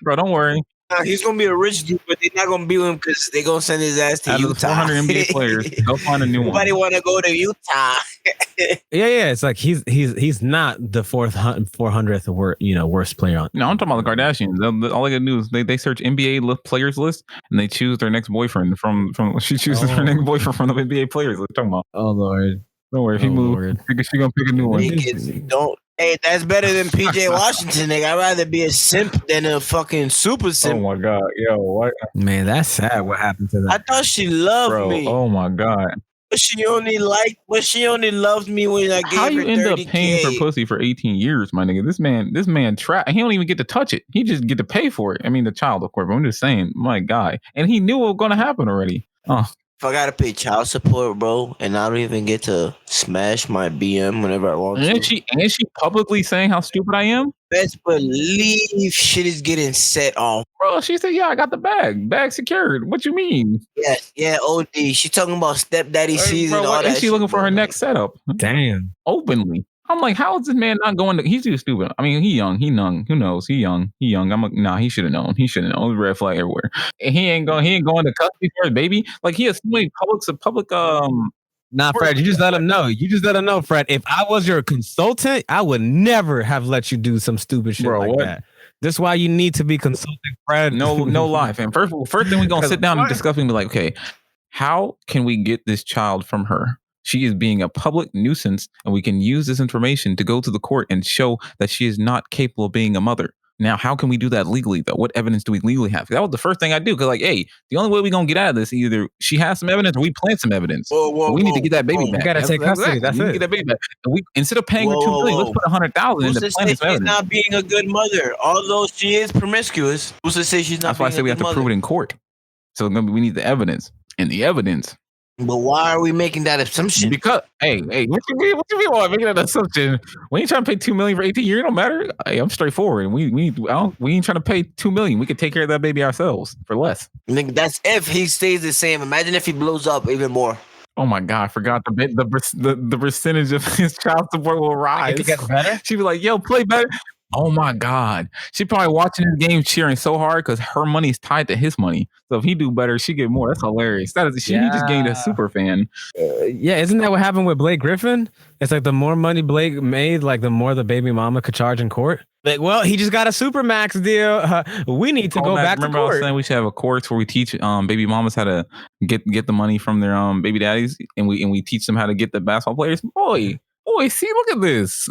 Bro, don't worry. He's gonna be a rich dude, but they're not gonna be with him because they're gonna send his ass to Out Utah. of the 400 NBA players, they'll find a new one. Nobody want to go to Utah. Yeah. It's like he's not the 400th worst player on. No, I'm talking about the Kardashians. All they gotta do is they search NBA players list and they choose their next boyfriend from. She chooses her next boyfriend from the NBA players list. Talking about. Oh Lord. Don't worry, if he moves, she gonna pick a new one. Hey, that's better than PJ Washington, nigga. I'd rather be a simp than a fucking super simp. Oh my god, yo, what? Man, that's sad. What happened to that? I thought she loved me. Oh my god. But she only loved me when I gave her 30K. How you end up paying for pussy for 18 years, my nigga? This man he don't even get to touch it. He just get to pay for it. I mean, the child, of course, but I'm just saying, my guy. And he knew what was gonna happen already. If I gotta pay child support, bro, and I don't even get to smash my BM whenever I want to. And she publicly saying how stupid I am? Best believe shit is getting set off. Bro, she said, yeah, I got the bag secured. What you mean? Yeah, OD. She talking about stepdaddy season, all that. And she looking for her next setup. Damn. Openly. I'm like, how is this man not going to? He's too stupid. I mean, he young. Who knows? He young. I'm like, nah. He should have known. It was a red flag everywhere. And he ain't going to custody for his baby. Like he has so many public. Nah, Fred. You just let him know. Fred. If I was your consultant, I would never have let you do some stupid shit that. That's why you need to be consulting, Fred. No lie, fam. First thing we gonna sit down and discuss and be like, okay, how can we get this child from her? She is being a public nuisance, and we can use this information to go to the court and show that she is not capable of being a mother. Now, how can we do that legally, though? What evidence do we legally have? That was the first thing I do. Because, like, hey, the only way we're going to get out of this, either she has some evidence or we plant some evidence. We need to get that baby back. You got to take custody. That's it. Get that baby back. And we, instead of paying her $2 million, let's put $100,000 into planting some evidence. She's not being a good mother. Although she is promiscuous, who's to say she's not That's why I say we have to prove it in court. So we need the evidence. And the evidence. But why are we making that assumption? Because hey, what you mean why making that assumption? We ain't trying to pay $2 million for 18 years. It don't matter. Hey, I'm straightforward. We ain't trying to pay $2 million. We could take care of that baby ourselves for less. Nigga, that's if he stays the same. Imagine if he blows up even more. Oh my God, I forgot the percentage of his child support will rise. If it gets better, she'd be like, yo, play better. Oh my God. She probably watching this game cheering so hard because her money is tied to his money. So if he do better, she get more. That's hilarious. He just gained a super fan. Yeah, isn't that what happened with Blake Griffin? It's like the more money Blake made, like the more the baby mama could charge in court. Like, well, he just got a Supermax deal. We need to go back to court. I was saying we should have a course where we teach baby mamas how to get the money from their baby daddies, and we teach them how to get the basketball players. Boy, see, look at this.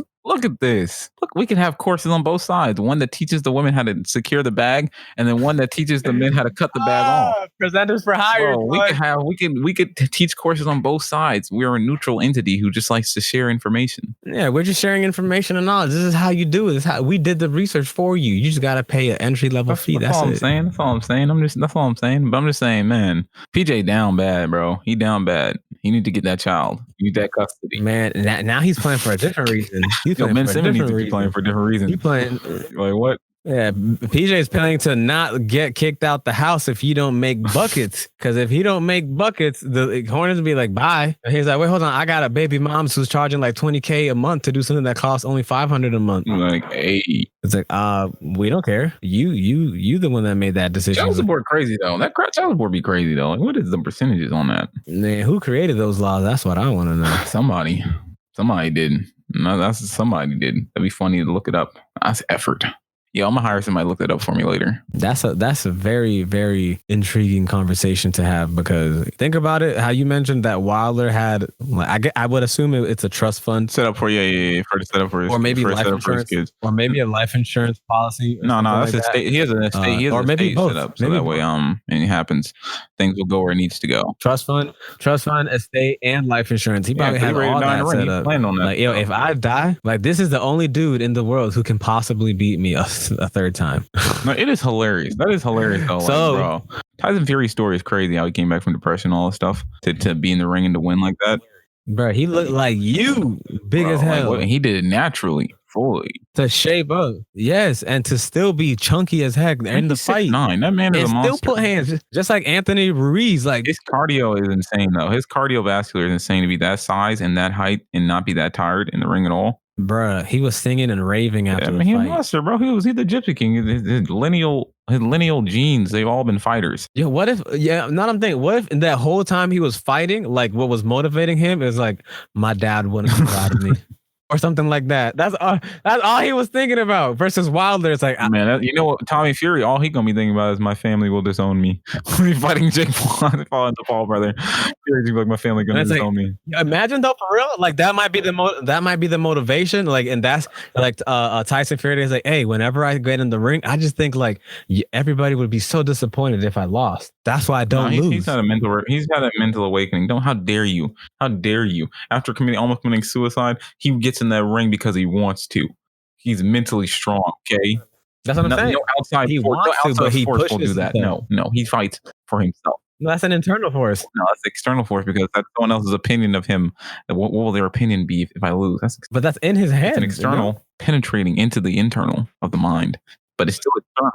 Look, we can have courses on both sides. One that teaches the women how to secure the bag, and then one that teaches the men how to cut the bag off. Presenters for hire. We could teach courses on both sides. We're a neutral entity who just likes to share information. Yeah, we're just sharing information and knowledge. This is how you do it. This is how we did the research for you. You just gotta pay an entry level fee. That's all I'm saying. That's all I'm saying. But I'm just saying, man, PJ down bad, bro. He down bad. He need to get that child. You need that custody. Man, now he's playing for a different reason. Ben Simmons needs to be playing for a different reason. He playing like what? Yeah, PJ is planning to not get kicked out the house if you don't make buckets. Because if he don't make buckets, the Hornets will be like, bye. And he's like, wait, hold on. I got a baby mom who's charging like $20K a month to do something that costs only $500 a month. Like, hey. It's like, we don't care. You the one that made that decision. Child support crazy though. That child support be crazy though. Like, what is the percentages on that? Man, who created those laws? That's what I want to know. Somebody did. No, that's somebody did. That'd be funny to look it up. That's effort. Yeah, I'm gonna hire somebody to look that up for me later. That's a very, very intriguing conversation to have, because think about it. How you mentioned that Wilder had, I would assume it's a trust fund set up for for the setup for his, or maybe for life insurance, kids. Or maybe a life insurance policy. No, that's like estate. He has an estate. He has or an maybe estate both. Set up, so maybe that way, and it happens, things will go where it needs to go. Trust fund, estate, and life insurance. He probably had all that set up. On that, like, yo, if I die, like, this is the only dude in the world who can possibly beat me a third time. No, it is hilarious. That is hilarious though. So, like, bro, Tyson Fury's story is crazy. How he came back from depression, all this stuff, to be in the ring and to win like that. Bro, he looked like you, big as hell. Like, he did it naturally, fully. To shape up, yes, and to still be chunky as heck in the fight. 6'9". That man is a monster. Still put hands, just like Anthony Ruiz. Like, his cardio is insane though. His cardiovascular is insane to be that size and that height and not be that tired in the ring at all. Bruh, he was singing and raving after the fight. He a monster, bro. He the Gypsy King. His lineal genes, they've all been fighters. Yeah, what if? Yeah, now I'm thinking, what if in that whole time he was fighting, like, what was motivating him is like, my dad wouldn't be proud of me. Or something like that. That's all he was thinking about. Versus Wilder, it's like, man, you know what? Tommy Fury, all he gonna be thinking about is my family will disown me. When he's fighting Jake Paul, brother. Fury's like, my family gonna disown me. Imagine though, for real, like that might be the motivation. Like, and that's like Tyson Fury is like, hey, whenever I get in the ring, I just think like everybody would be so disappointed if I lost. That's why I don't lose. He's had a mental awakening. How dare you? How dare you? After almost committing suicide, he gets in that ring because he wants to. He's mentally strong. Okay, that's what I'm saying. No outside he force, wants to, but he pushes will do that. No, he fights for himself. No, that's an internal force. No, that's external force, because that's someone else's opinion of him. What will their opinion be if I lose? But that's in his head. It's an external penetrating into the internal of the mind, but it's still external.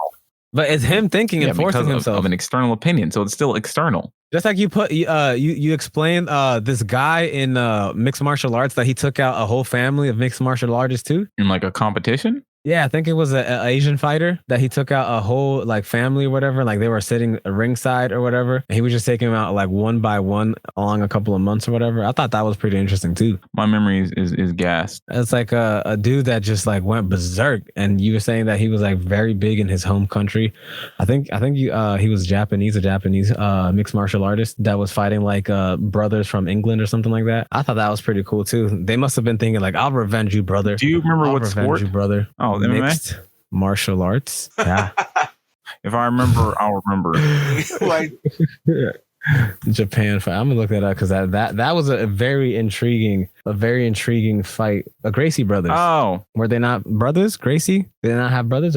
But it's him thinking and forcing himself of an external opinion, so it's still external. Just like you explained this guy in mixed martial arts that he took out a whole family of mixed martial artists too in like a competition. Yeah, I think it was an Asian fighter that he took out a whole like family or whatever. Like they were sitting ringside or whatever. And he was just taking them out like one by one along a couple of months or whatever. I thought that was pretty interesting too. My memory is gassed. It's like a dude that just like went berserk. And you were saying that he was like very big in his home country. I think he was Japanese, a Japanese mixed martial artist that was fighting like brothers from England or something like that. I thought that was pretty cool too. They must have been thinking like, I'll revenge you, brother. Do you remember what sport? You, brother. Oh, mixed. martial arts. Yeah. If I remember, I'll remember. Like, Japan fight. I'm gonna look that up because that was a very intriguing fight. Gracie brothers. Oh, Were they not brothers? Gracie? Did they not have brothers?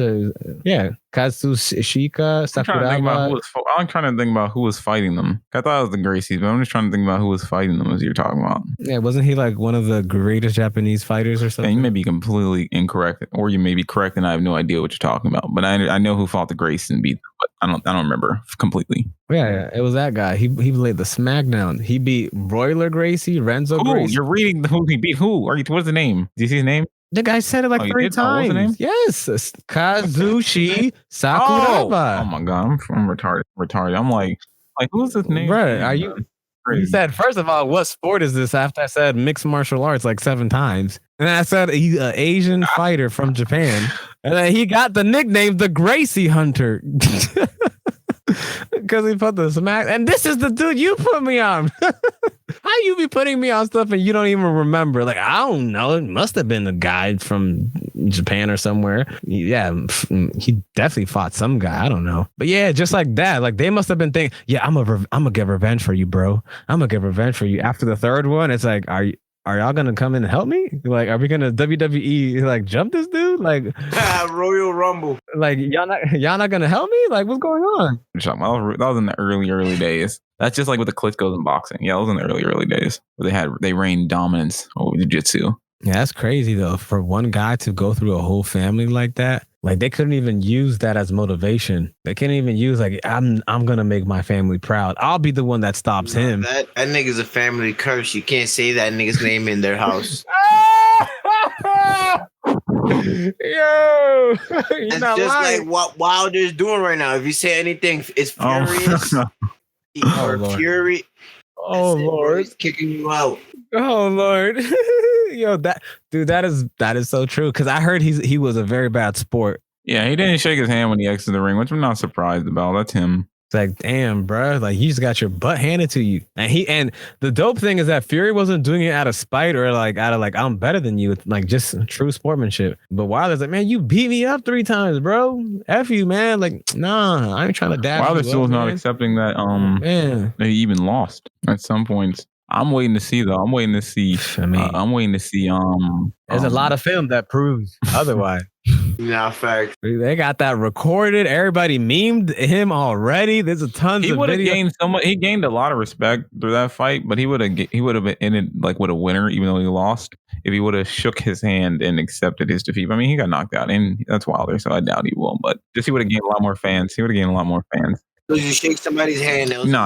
Yeah. Kazushika, Sakuraba. I'm trying to think about who was fighting them. I thought it was the Gracies, but I'm just trying to think about who was fighting them as you're talking about. Yeah, wasn't he like one of the greatest Japanese fighters or something? And you may be completely incorrect, or you may be correct, and I have no idea what you're talking about. But I know who fought the Gracies and beat them, but I don't remember completely. Yeah, it was that guy. He laid the smackdown. He beat Broiler Gracie, Renzo Gracie. You're reading who he beat. Who? What's the name? Do you see his name? The guy said it like 3 times. What was the name? Yes, Kazushi Sakuraba. Oh my god, I'm retarded. I'm like who's his name? Bro, are you? He said, first of all, what sport is this? After I said mixed martial arts like 7 times, and then I said he's an Asian fighter from Japan, and then he got the nickname the Gracie Hunter. Because he put the smack, and this is the dude you put me on. How you be putting me on stuff and you don't even remember? Like, I don't know. It must have been a guy from Japan or somewhere. Yeah, he definitely fought some guy. I don't know. But yeah, just like that. Like, they must have been thinking, yeah, I'm gonna get revenge for you, bro. I'm gonna get revenge for you. After the 3rd one, it's like, are y'all gonna come in and help me? Like, are we gonna WWE like jump this dude? Like Royal Rumble. Like, y'all not gonna help me? Like, what's going on? That was in the early days. That's just like with the Klitschko's in boxing. Yeah, it was in the early days where they reigned dominance over jiu-jitsu. Yeah, that's crazy though. For one guy to go through a whole family like that, like they couldn't even use that as motivation. They can't even use like I'm gonna make my family proud. I'll be the one that stops him. That nigga's a family curse. You can't say that nigga's name in their house. Yo, it's just lying. Like what Wilder's doing right now. If you say anything, it's furious. Fury. Oh Lord, he's kicking you out. Oh Lord. Yo, that is so true. Because I heard he was a very bad sport. Yeah, he didn't shake his hand when he exited the ring, which I'm not surprised about. That's him. It's like, damn, bro, like you just got your butt handed to you. And the dope thing is that Fury wasn't doing it out of spite or like out of like I'm better than you. It's like just true sportsmanship. But Wilder's like, man, you beat me up 3 times, bro. F you, man. Like, nah, I ain't trying to dash. Wilder still not accepting that that he even lost at some points. I'm waiting to see though. I'm waiting to see. I'm waiting to see. There's a lot of film that proves otherwise. Nah, facts. They got that recorded. Everybody memed him already. There's a tons. He would have gained so much. He gained a lot of respect through that fight, but he would have been in it like with a winner, even though he lost. If he would have shook his hand and accepted his defeat. I mean, he got knocked out, and that's Wilder, so I doubt he will. But just he would have gained a lot more fans. He would have gained a lot more fans. So you shake somebody's hand. No.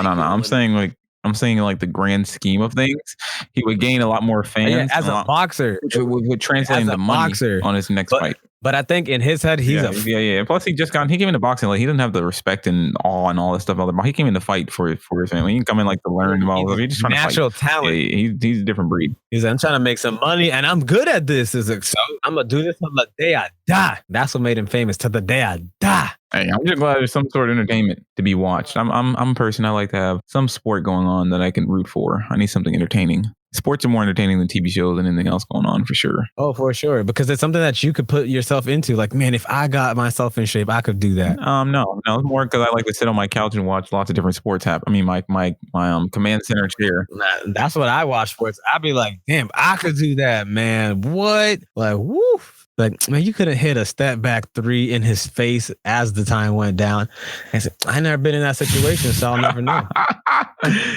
I'm saying like the grand scheme of things, he would gain a lot more fans. Yeah, as a boxer, which would translate into money on his next fight. But I think in his head, he's yeah. Plus, he came into boxing like he didn't have the respect and awe and all this stuff. He came in to fight for his family. He didn't come in like to learn about. He's just trying natural to fight. Talent. Yeah, he's a different breed. He's like, I'm trying to make some money and I'm good at this. Is like, so I'm gonna do this till the day I die. That's what made him famous. Till the day I die. Hey, I'm just glad there's some sort of entertainment to be watched. I'm a person. I like to have some sport going on that I can root for. I need something entertaining. Sports are more entertaining than TV shows and anything else going on for sure. Oh, for sure. Because it's something that you could put yourself into. Like, man, if I got myself in shape, I could do that. No, it's more because I like to sit on my couch and watch lots of different sports happen. I mean, my command center chair. That's what I watch sports. I'd be like, damn, I could do that, man. What? Like, woof. Like, man, you could have hit a step back 3 in his face as the time went down. And said, I never been in that situation, so I'll never know.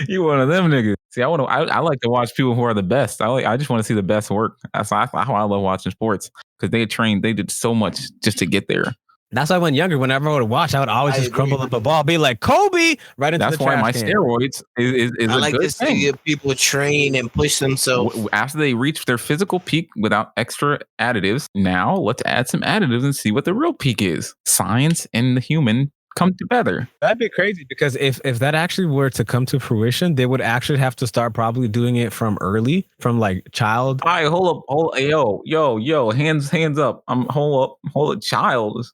You one of them niggas. See, I like to watch people who are the best. I just want to see the best work. That's how I love watching sports because they did so much just to get there. That's why when younger, whenever I would watch, I would always just crumble up a ball, be like Kobe right into the trash can. That's why my steroids is I like a good to see people train and push themselves. After they reach their physical peak without extra additives, now let's add some additives and see what the real peak is. Science and the human come together. That'd be crazy because if that actually were to come to fruition, they would actually have to start probably doing it from early, from like child. All right, hold up, yo, hands up. Hold up, child.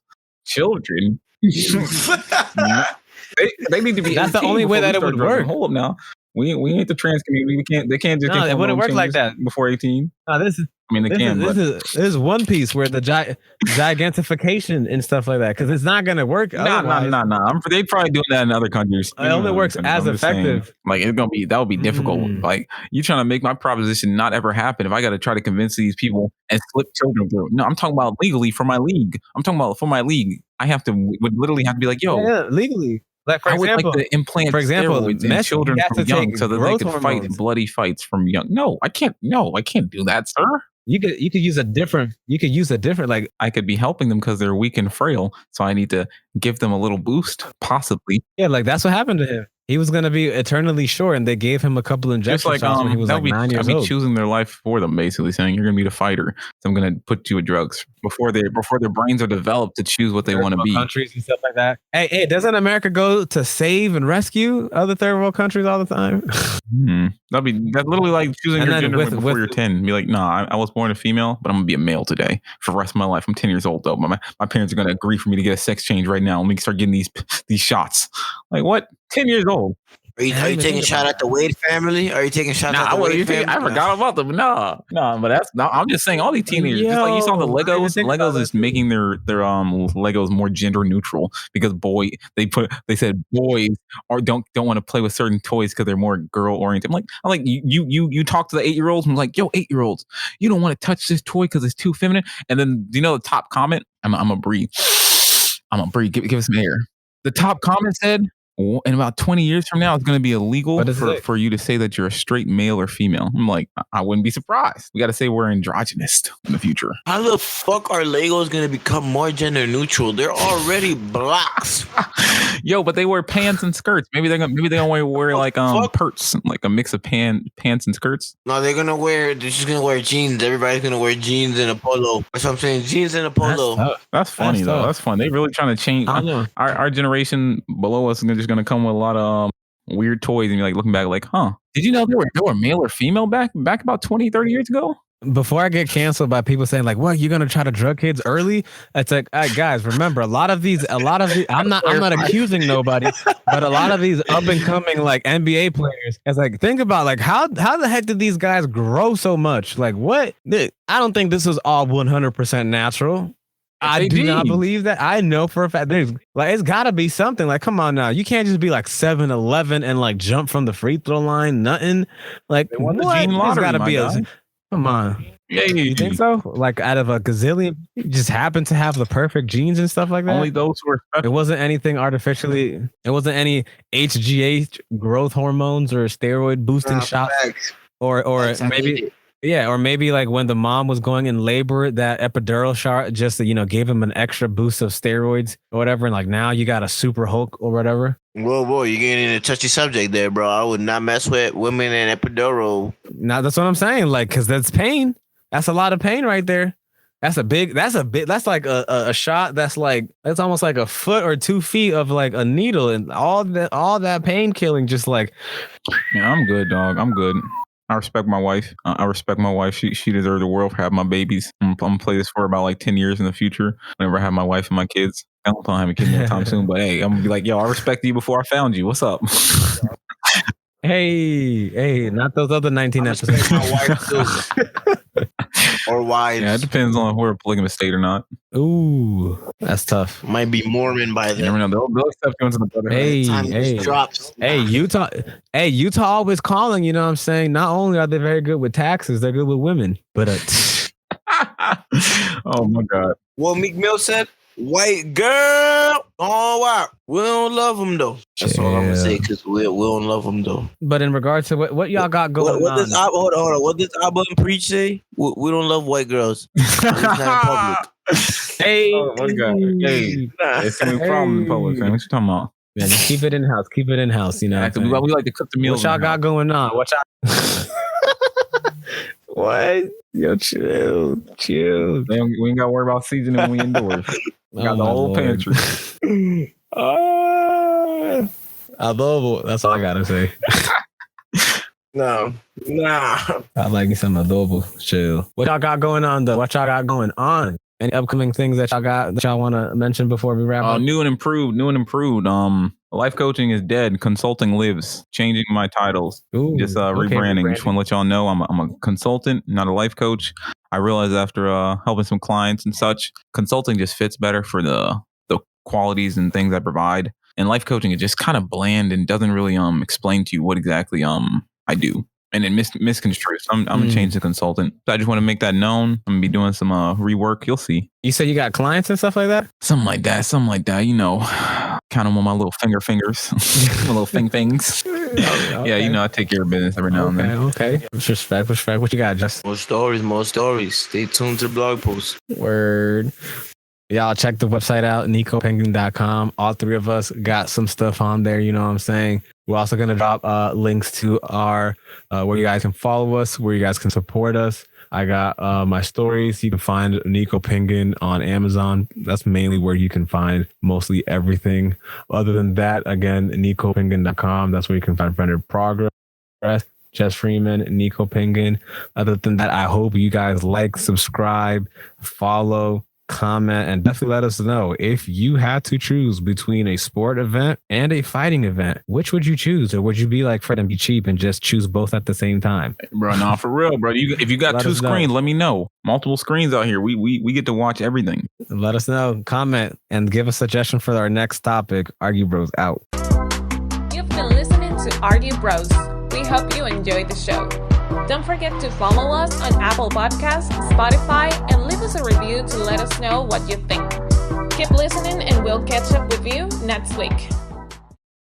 Children, they need to be. That's the only way that it would work. Hold up now, we ain't the trans community. They can't just. No, it wouldn't work like that before 18. No, this is I mean, they can. This is One Piece where the gigantification and stuff like that, because it's not gonna work. No. They probably doing that in other countries. It only works as effective. Saying, like it's gonna be that would be difficult. Like you trying to make my proposition not ever happen. If I got to try to convince these people and slip children through. No, I'm talking about legally for my league. I'm talking about for my league. I would literally have to be like, yo, legally. Like for I example, would like to implant steroids in children from young so that they could hormones. fight bloody fights from young. No, I can't. No, I can't do that, sir. You could use a different. Like I could be helping them because they're weak and frail. So I need to give them a little boost, possibly. Yeah, like that's what happened to him. He was gonna be eternally short, and they gave him a couple injections when he was like 9 years old. Choosing their life for them, basically saying you're gonna be the fighter. So I'm gonna put you with drugs before their brains are developed to choose what they want to be. Countries and stuff like that. Hey, doesn't America go to save and rescue other third world countries all the time? That's literally like choosing your gender before you're 10. Be like, nah, I was born a female, but I'm gonna be a male today for the rest of my life. I'm 10 years old though. My parents are gonna agree for me to get a sex change right now. Let me start getting these shots. Like what? 10 years old. Are you taking a shot at the Wade family? Are you taking shots at the Wade family? I forgot about them. No, but that's no. I'm just saying all these teenagers. Just like you saw the Legos. Legos is making their Legos more gender neutral because they said boys don't want to play with certain toys because they're more girl oriented. I'm like you talk to the 8-year-olds and I'm like, yo, 8-year-olds, you don't want to touch this toy because it's too feminine. And then do you know the top comment? I'm a breathe. Give us some air. The top comment said, in about 20 years from now, it's going to be illegal for you to say that you're a straight male or female. I'm like, I wouldn't be surprised. We got to say we're androgynous in the future. How the fuck are Legos going to become more gender neutral? They're already blocks. Yo, but they wear pants and skirts. Maybe they're gonna wear like perts, like a mix of pants and skirts. No, they're just gonna wear jeans. Everybody's gonna wear jeans and a polo. That's what I'm saying. Jeans and a polo. That's funny though. That's fun. They really trying to change. Our generation below us is just gonna come with a lot of weird toys and you're like looking back like, huh? Did you know they were male or female back about 20, 30 years ago? Before I get canceled by people saying like, "What, you're gonna try to drug kids early?" It's like, guys, remember a lot of these. I'm not accusing nobody, but a lot of these up and coming like NBA players. It's like, think about like how the heck did these guys grow so much? Like, what? I don't think this was all 100% natural. I do not believe that. I know for a fact there's like it's got to be something. Like, come on now, you can't just be like 7'11" and like jump from the free throw line. Nothing. Like, what? There's got to be a. Come on. Yeah, you think so? Like out of a gazillion, you just happen to have the perfect genes and stuff like that? Only those who are special. It wasn't anything artificially, it wasn't any HGH growth hormones or steroid boosting shots. Or maybe or maybe like when the mom was going in labor, that epidural shot just gave him an extra boost of steroids or whatever. And like now you got a super Hulk or whatever. Whoa, you're getting in a touchy subject there, bro. I would not mess with women and epidural. Now that's what I'm saying. Like, cause that's pain. That's a lot of pain right there. That's like a shot. That's almost like a foot or 2 feet of like a needle and all that pain killing. Just like, yeah, I'm good, dog. I'm good. I respect my wife. She deserves the world for having my babies. I'm gonna play this for about like 10 years in the future. Whenever I have my wife and my kids. I don't plan on having kids anytime soon, but hey, I'm gonna be like, yo, I respect you before I found you. What's up? Hey, not those other 19 episodes. My wife too. Or wives. Yeah, it depends on if we're a polygamous state or not. Ooh, that's tough. Might be Mormon by then. You never know. They'll accept you into the brotherhood. Hey, Utah always calling, you know what I'm saying? Not only are they very good with taxes, they're good with women. But oh my God. Well, Meek Mill said, white girl, oh wow, we don't love them though. That's all I'm gonna say because we don't love them though. But in regards to what y'all got going on, hold on, what does Abba preach say? We don't love white girls. It's not in public. Hey, oh my God, hey, it's a problem in public. Man. What you talking about? Man, just keep it in house. Keep it in house. You know, we like to cook the meals. What y'all got going on? What y'all? What? Yo, chill. We ain't got to worry about seasoning when we indoors. We got the whole pantry. Adobo. That's all I gotta say. Nah. I like me some adobo. Chill. What y'all got going on though? What y'all got going on? Any upcoming things that y'all want to mention before we wrap up? New and improved. Life coaching is dead. Consulting lives. Changing my titles. Ooh, Just rebranding. Just want to let y'all know I'm a consultant, not a life coach. I realized after helping some clients and such, consulting just fits better for the qualities and things I provide. And life coaching is just kind of bland and doesn't really explain to you what exactly I do. And it misconstrues. I'm gonna change to consultant. So I just want to make that known. I'm gonna be doing some rework. You'll see. You said you got clients and stuff like that? Something like that. You know, count them on my little fingers, my little things. Okay. Yeah, you know, I take care of business every now and then. Okay. Respect. What you got, Justin? More stories. Stay tuned to the blog post. Word. Y'all check the website out, NicoPenguin.com. All three of us got some stuff on there, you know what I'm saying? We're also going to drop links to our where you guys can follow us, where you guys can support us. I got my stories. You can find Nico Penguin on Amazon. That's mainly where you can find mostly everything. Other than that, again, NicoPenguin.com. That's where you can find Friended Progress, Jess Freeman, Nico Penguin. Other than that, I hope you guys like, subscribe, follow, comment, and definitely let us know if you had to choose between a sport event and a fighting event, which would you choose? Or would you be like Fred and be cheap and just choose both at the same time? Bro, no, for real, bro. If you got two screens, let me know. Multiple screens out here. We get to watch everything. Let us know, comment, and give a suggestion for our next topic. Argue Bros out. You've been listening to Argue Bros. We hope you enjoyed the show. Don't forget to follow us on Apple Podcasts, Spotify, and leave us a review to let us know what you think. Keep listening and we'll catch up with you next week.